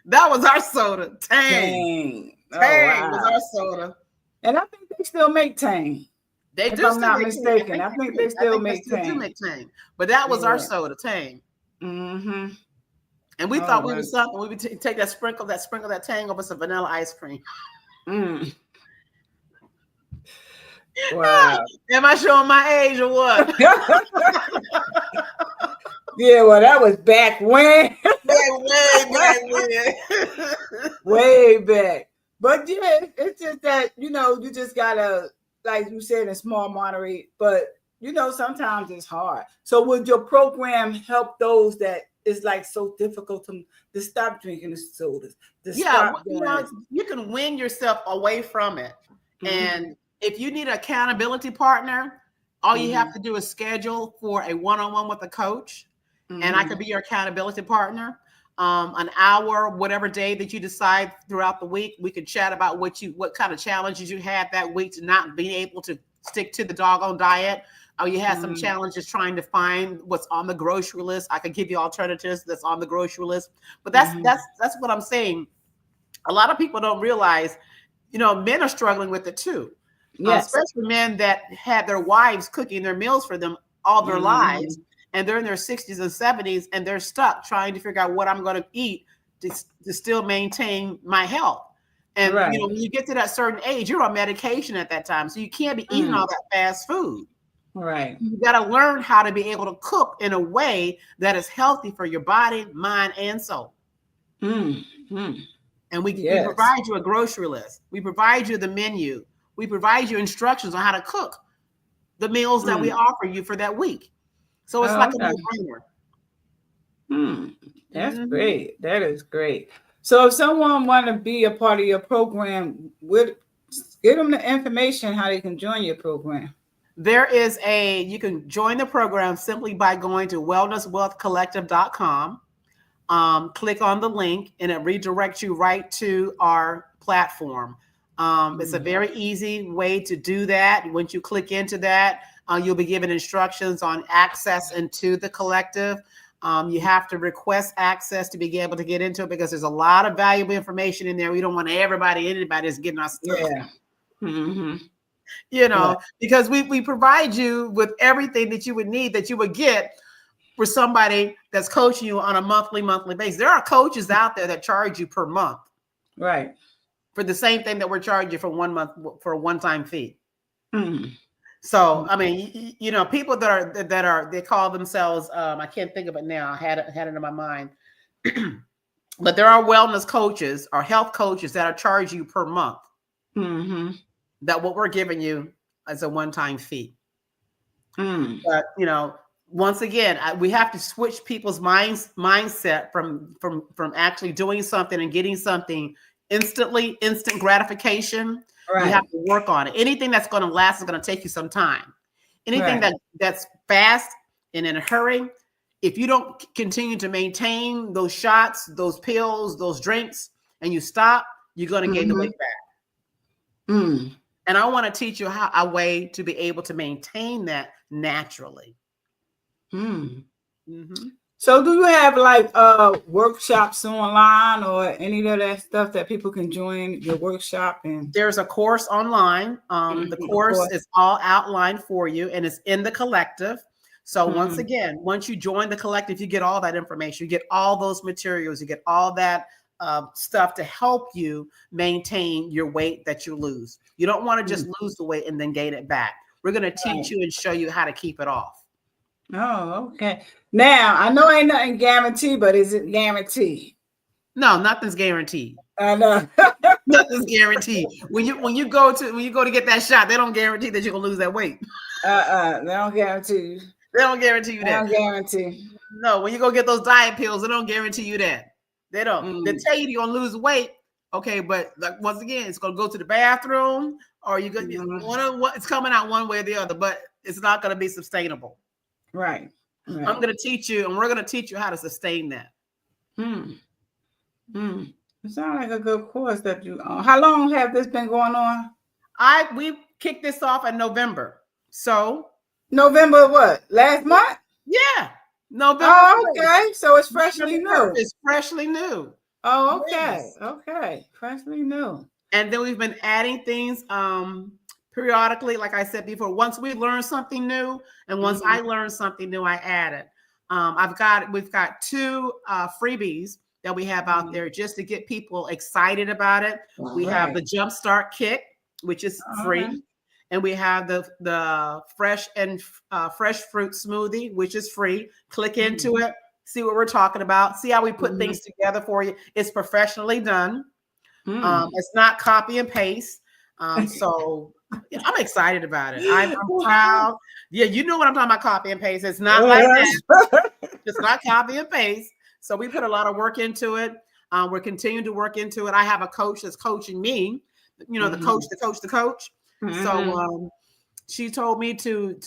That was our soda. Tang. Tang was our soda. And I think they still make Tang. They if do. I'm not mistaken. I think they still make Tang. But that was our soda, Tang. And we thought we were something. We would take that sprinkle that Tang over some vanilla ice cream. Wow. Am I showing my age or what? Yeah, well, that was back when. way back when. Way back. But yeah, it's just that, you just gotta, like you said, in small moderate, but sometimes it's hard. So would your program help those that it's like so difficult to stop drinking the sodas? You can win yourself away from it. And if you need an accountability partner, all you have to do is schedule for a one-on-one with a coach, and I could be your accountability partner. An hour, whatever day that you decide throughout the week, we could chat about what kind of challenges you had that week to not being able to stick to the doggone diet. Or you had some challenges trying to find what's on the grocery list. I could give you alternatives that's on the grocery list. But that's what I'm saying. A lot of people don't realize, men are struggling with it too. Yes. Especially men that had their wives cooking their meals for them all their lives. And they're in their 60s and 70s, and they're stuck trying to figure out what I'm going to eat to still maintain my health. And when you get to that certain age, you're on medication at that time, so you can't be eating all that fast food. Right. You got to learn how to be able to cook in a way that is healthy for your body, mind, and soul. And we provide you a grocery list. We provide you the menu. We provide you instructions on how to cook the meals that we offer you for that week. So it's like a no-brainer. That's great. That is great. So if someone want to be a part of your program, give them the information how they can join your program. You can join the program simply by going to wellnesswealthcollective.com. Click on the link and it redirects you right to our platform. It's a very easy way to do that. Once you click into that, you'll be given instructions on access into the collective. You have to request access to be able to get into it because there's a lot of valuable information in there. We don't want anybody is getting our stuff. Because we provide you with everything that you would need, that you would get for somebody that's coaching you on a monthly basis. There are coaches out there that charge you per month. Right. For the same thing that we're charging you for 1 month for a one-time fee. So, I mean, people that are, they call themselves, I can't think of it now. I had it in my mind, but there are wellness coaches or health coaches that are charging you per month. That what we're giving you as a one-time fee. But, once again, we have to switch people's mindset from actually doing something and getting something instant gratification. Right. You have to work on it. Anything that's going to last is going to take you some time. Anything that's fast and in a hurry, if you don't continue to maintain those shots, those pills, those drinks, and you stop, you're going to gain the weight back. Mm. And I want to teach you a way to be able to maintain that naturally. Mm. Mm-hmm. So do you have like workshops online or any of that stuff that people can join your workshop? And there's a course online. The course is all outlined for you, and it's in the collective. So once again, once you join the collective, you get all that information. You get all those materials. You get all that stuff to help you maintain your weight that you lose. You don't want to just lose the weight and then gain it back. We're going to teach you and show you how to keep it off. Oh, okay. Now I know ain't nothing guaranteed, but is it guaranteed? No, nothing's guaranteed. I know. Nothing's guaranteed. When you go to get that shot, they don't guarantee that you're gonna lose that weight. They don't guarantee you. They don't guarantee you that. They don't guarantee. No, when you go get those diet pills, they don't guarantee you that. They don't. They tell you you're gonna lose weight. Okay, but like once again, it's gonna go to the bathroom, or you're gonna it's coming out one way or the other, but it's not gonna be sustainable. Right. I'm gonna teach you, and we're gonna teach you how to sustain that. It sounds like a good course that you. How long have this been going on? We kicked this off in November. So November what? Last month? Yeah, November. Oh, okay. So it's freshly new. It's freshly new. Oh, okay. Yes. Okay. Freshly new. And then we've been adding things periodically, like I said before. Once we learn something new, and once I learn something new, I add it. We've got 2 freebies that we have out there just to get people excited about it. We have the Jumpstart Kit, which is free, and we have the fresh fruit smoothie, which is free. Click into it, see what we're talking about, see how we put things together for you. It's professionally done. It's not copy and paste. So I'm excited about it. I'm proud. Yeah, you know what I'm talking about, copy and paste. It's not like that. It's not copy and paste. So we put a lot of work into it. We're continuing to work into it. I have a coach that's coaching me, the coach. So she told me to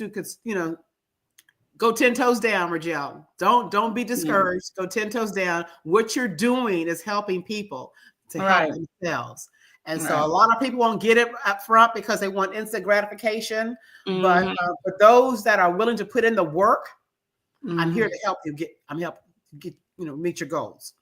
go 10 toes down, Rujel. Don't be discouraged. Go 10 toes down. What you're doing is helping people to help themselves. And so a lot of people won't get it up front because they want instant gratification. But for those that are willing to put in the work, I'm here to help you meet your goals.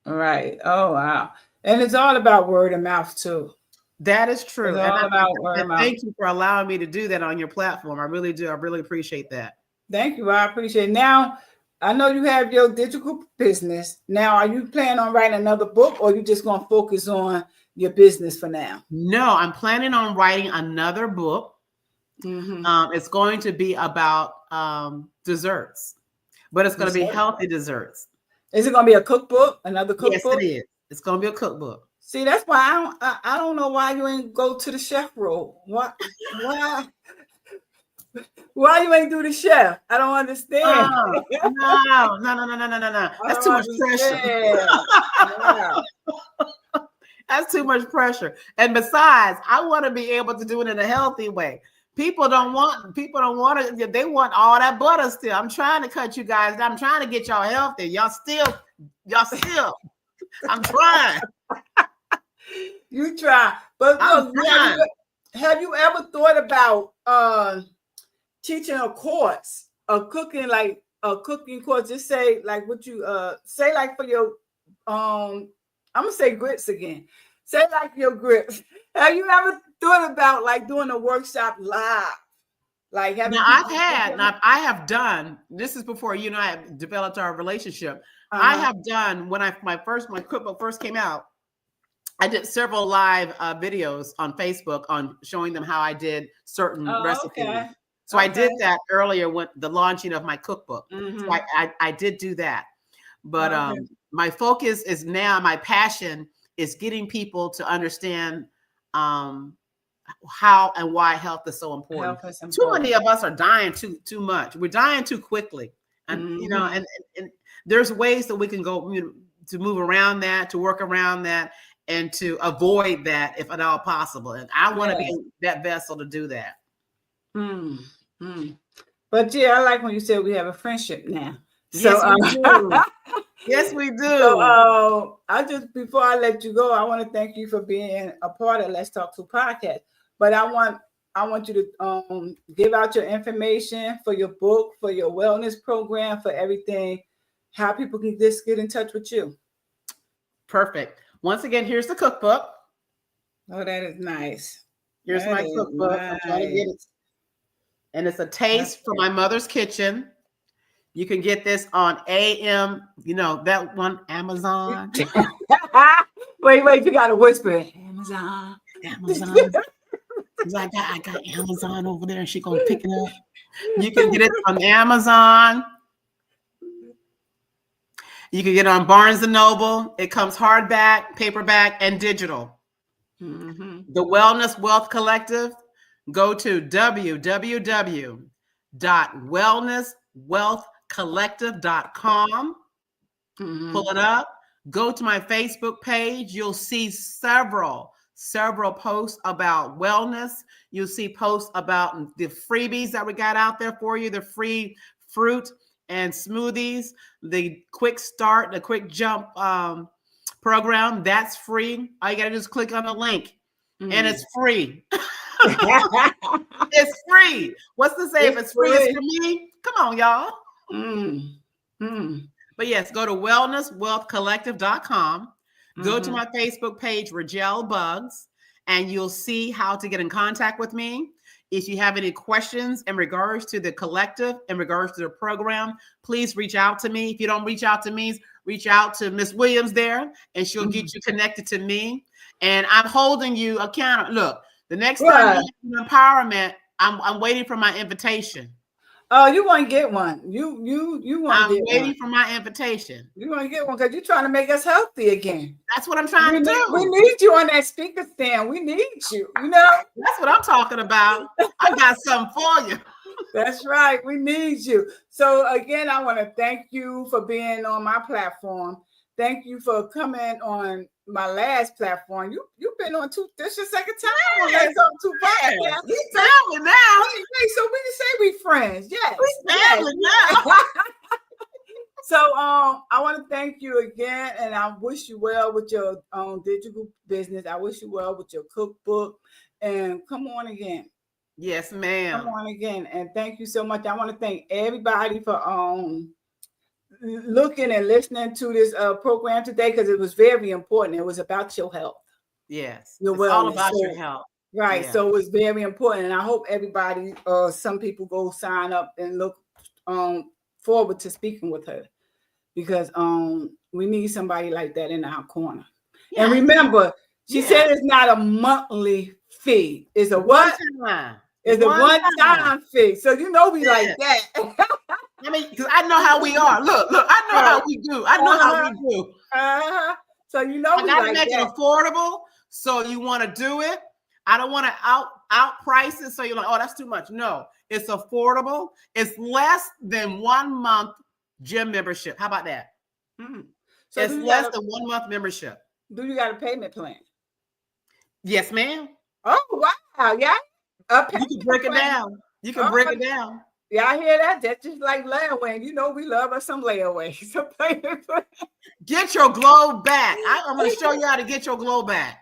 Right. Oh, wow. And it's all about word of mouth too. That is true. And thank you for allowing me to do that on your platform. I really do. I really appreciate that. Thank you. I appreciate it. Now, I know you have your digital business. Now, are you planning on writing another book, or are you just going to focus on your business for now? No, I'm planning on writing another book. It's going to be about desserts, but it's going to be healthy desserts. Is it going to be a cookbook? Another cookbook? Yes, it is. It's going to be a cookbook. See, that's why I don't know why you ain't go to the chef role. Why you ain't do the chef? I don't understand. No. That's too much pressure. That's too much pressure. And besides, I want to be able to do it in a healthy way. People don't want it. They want all that butter still. I'm trying to cut you guys down. I'm trying to get y'all healthy. Y'all still. I'm trying. You try. But look, have you ever thought about teaching a course, a cooking course? Just say like what you say, like for your I'm gonna say grits again. Say like your grits. Have you ever thought about like doing a workshop live? Like I have done. This is before you and I have developed our relationship. I have done when my cookbook first came out. I did several live videos on Facebook on showing them how I did certain recipes. Okay. So I did that earlier with the launching of my cookbook. So I did do that. But my focus is now, my passion is getting people to understand how and why health is so important. Too many of us are dying too much. We're dying too quickly. And and there's ways that we can go to move around that, to work around that, and to avoid that if at all possible. And I want to be that vessel to do that. But yeah, I like when you said we have a friendship now. Yes, we do. Yes, we do. So before I let you go, I want to thank you for being a part of Let's Talk to Podcast. But I want you to give out your information for your book, for your wellness program, for everything, how people can just get in touch with you. Perfect. Once again, here's the cookbook. Oh, that is nice. Here's my cookbook. Nice. I'm trying to get it. And it's a taste from my mother's kitchen. You can get this on AM, that one, Amazon. Wait, you got to whisper it. Amazon. I got Amazon over there and she's going to pick it up. You can get it on Amazon. You can get it on Barnes & Noble. It comes hardback, paperback, and digital. Mm-hmm. The Wellness Wealth Collective. Go to www.wellnesswealthcollective.com. Mm-hmm. Pull it up. Go to my Facebook page. You'll see several posts about wellness. You'll see posts about the freebies that we got out there for you, the free fruit and smoothies, the quick start, the quick jump program. That's free. All you got to do is click on the link, and it's free. It's free. What's to say if it's free? It's for me. Come on, y'all. But yes, go to wellnesswealthcollective.com. Go to my Facebook page, Rujel Buggs, and you'll see how to get in contact with me. If you have any questions in regards to the collective, in regards to the program, please reach out to me. If you don't reach out to me, reach out to Miss Williams there, and she'll get you connected to me. And I'm holding you accountable. Look, the next time you have empowerment, I'm waiting for my invitation. Oh, you want to get one? You want? I'm waiting for my invitation. You want to get one because you're trying to make us healthy again. That's what I'm trying to do. We need you on that speaker stand. We need you. That's what I'm talking about. I got something for you. That's right. We need you. So again, I want to thank you for being on my platform. Thank you for coming on my last platform. You've been on two. This is your second time. Let's Talk to Podcast. We family now. Wait, so we can say we friends. Yes. We family now. So I want to thank you again, and I wish you well with your digital business. I wish you well with your cookbook, and come on again. Yes, ma'am. Come on again, and thank you so much. I want to thank everybody for looking and listening to this program today, because it was very important. It was about your health. Yes, your wellness. All about your health. Right. Yeah. So it was very important. And I hope everybody, some people go sign up and look forward to speaking with her, because we need somebody like that in our corner. Yeah. And remember, she said it's not a monthly fee. It's a what? It's a one-time fee. So we like that. I mean, because I know how we are. Look, I know how we do. I know how we do. So I gotta make it affordable. So you want to do it. I don't want to outprice it. So you're like, oh, that's too much. No, it's affordable. It's less than 1 month gym membership. How about that? So it's less than 1 month membership. Do you got a payment plan? Yes, ma'am. Oh, wow. Yeah. You can break it down. You can break it down. Yeah, I hear that. That's just like layaway. We love us some layaway. Get your glow back. I'm going to show you how to get your glow back.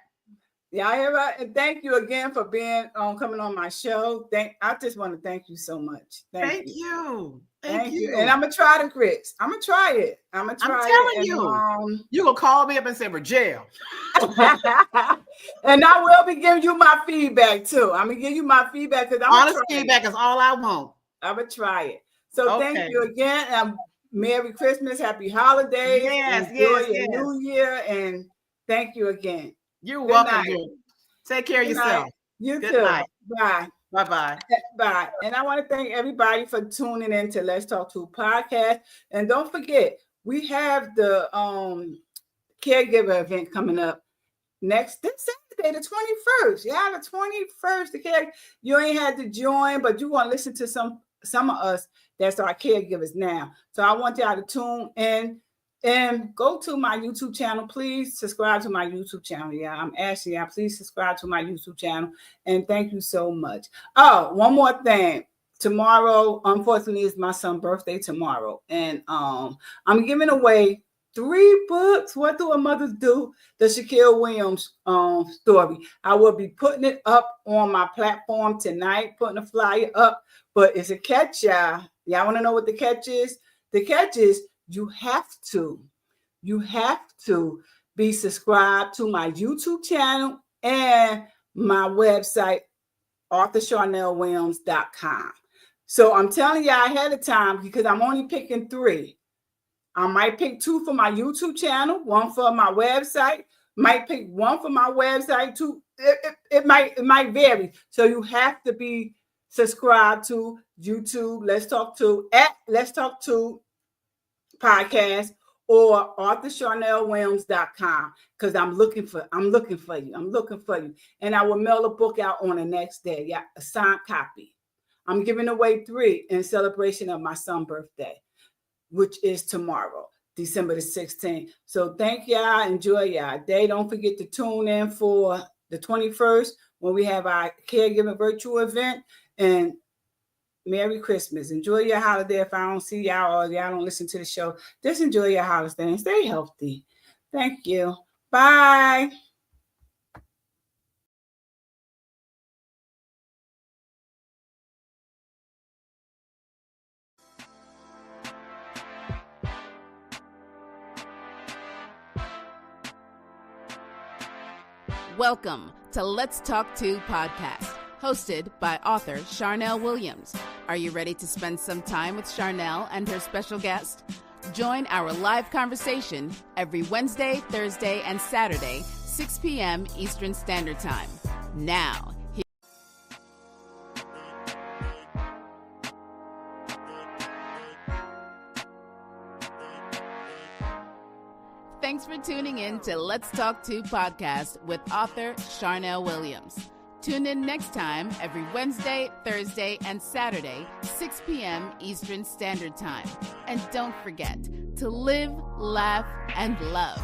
Yeah, I hear that. And thank you again for being coming on my show. I just want to thank you so much. Thank you. Thank you. And I'm gonna try the grits. I'm gonna try it. I'm telling you. You're gonna call me up and say, Rujel. And I will be giving you my feedback too. I'm gonna give you my feedback, because honest feedback is all I want. I'm gonna try it. So thank you again. Merry Christmas, Happy Holidays. Yes, Enjoy your New Year, and thank you again. You're welcome. Take care of yourself. You Good too. Night. Bye. Bye-bye. Bye. And I want to thank everybody for tuning in to Let's Talk to Podcast. And don't forget, we have the caregiver event coming up this Saturday, the 21st. Yeah, the 21st. You ain't had to join, but you want to listen to some of us that's our caregivers now. So I want y'all to tune in and go to my YouTube channel. Please subscribe to my YouTube channel. Yeah, I'm asking y'all, please subscribe to my YouTube channel. And thank you so much. Oh, one more thing. tomorrow, unfortunately, is my son's birthday tomorrow. And I'm giving away 3 books. What do a mother do? The Shaquille Williams story. I will be putting it up on my platform tonight, putting a flyer up. But it's a catch, y'all. Y'all want to know what the catch is? The catch is you have to be subscribed to my YouTube channel and my website, AuthorCharnelWilliams.com. So I'm telling y'all ahead of time because I'm only picking 3. I might pick 2 for my YouTube channel, 1 for my website. Might pick 1 for my website too. It might vary. So you have to be subscribed to YouTube. Let's Talk To podcast or AuthorCharnelWilliams.com because I'm looking for you. And I will mail a book out on the next day. Yeah, a signed copy. I'm giving away 3 in celebration of my son's birthday, which is tomorrow, December the 16th. So thank y'all. Enjoy y'all day. Don't forget to tune in for the 21st when we have our caregiving virtual event. And Merry Christmas. Enjoy your holiday. If I don't see y'all or y'all don't listen to the show, just enjoy your holiday and stay healthy. Thank you. Bye. Welcome to Let's Talk To podcast, hosted by author Charnel Williams. Are you ready to spend some time with Charnel and her special guest? Join our live conversation every Wednesday, Thursday, and Saturday, 6 p.m. Eastern Standard Time. Now, thanks for tuning in to Let's Talk To podcast with author Charnel Williams. Tune in next time every Wednesday, Thursday, and Saturday, 6 p.m. Eastern Standard Time. And don't forget to live, laugh, and love.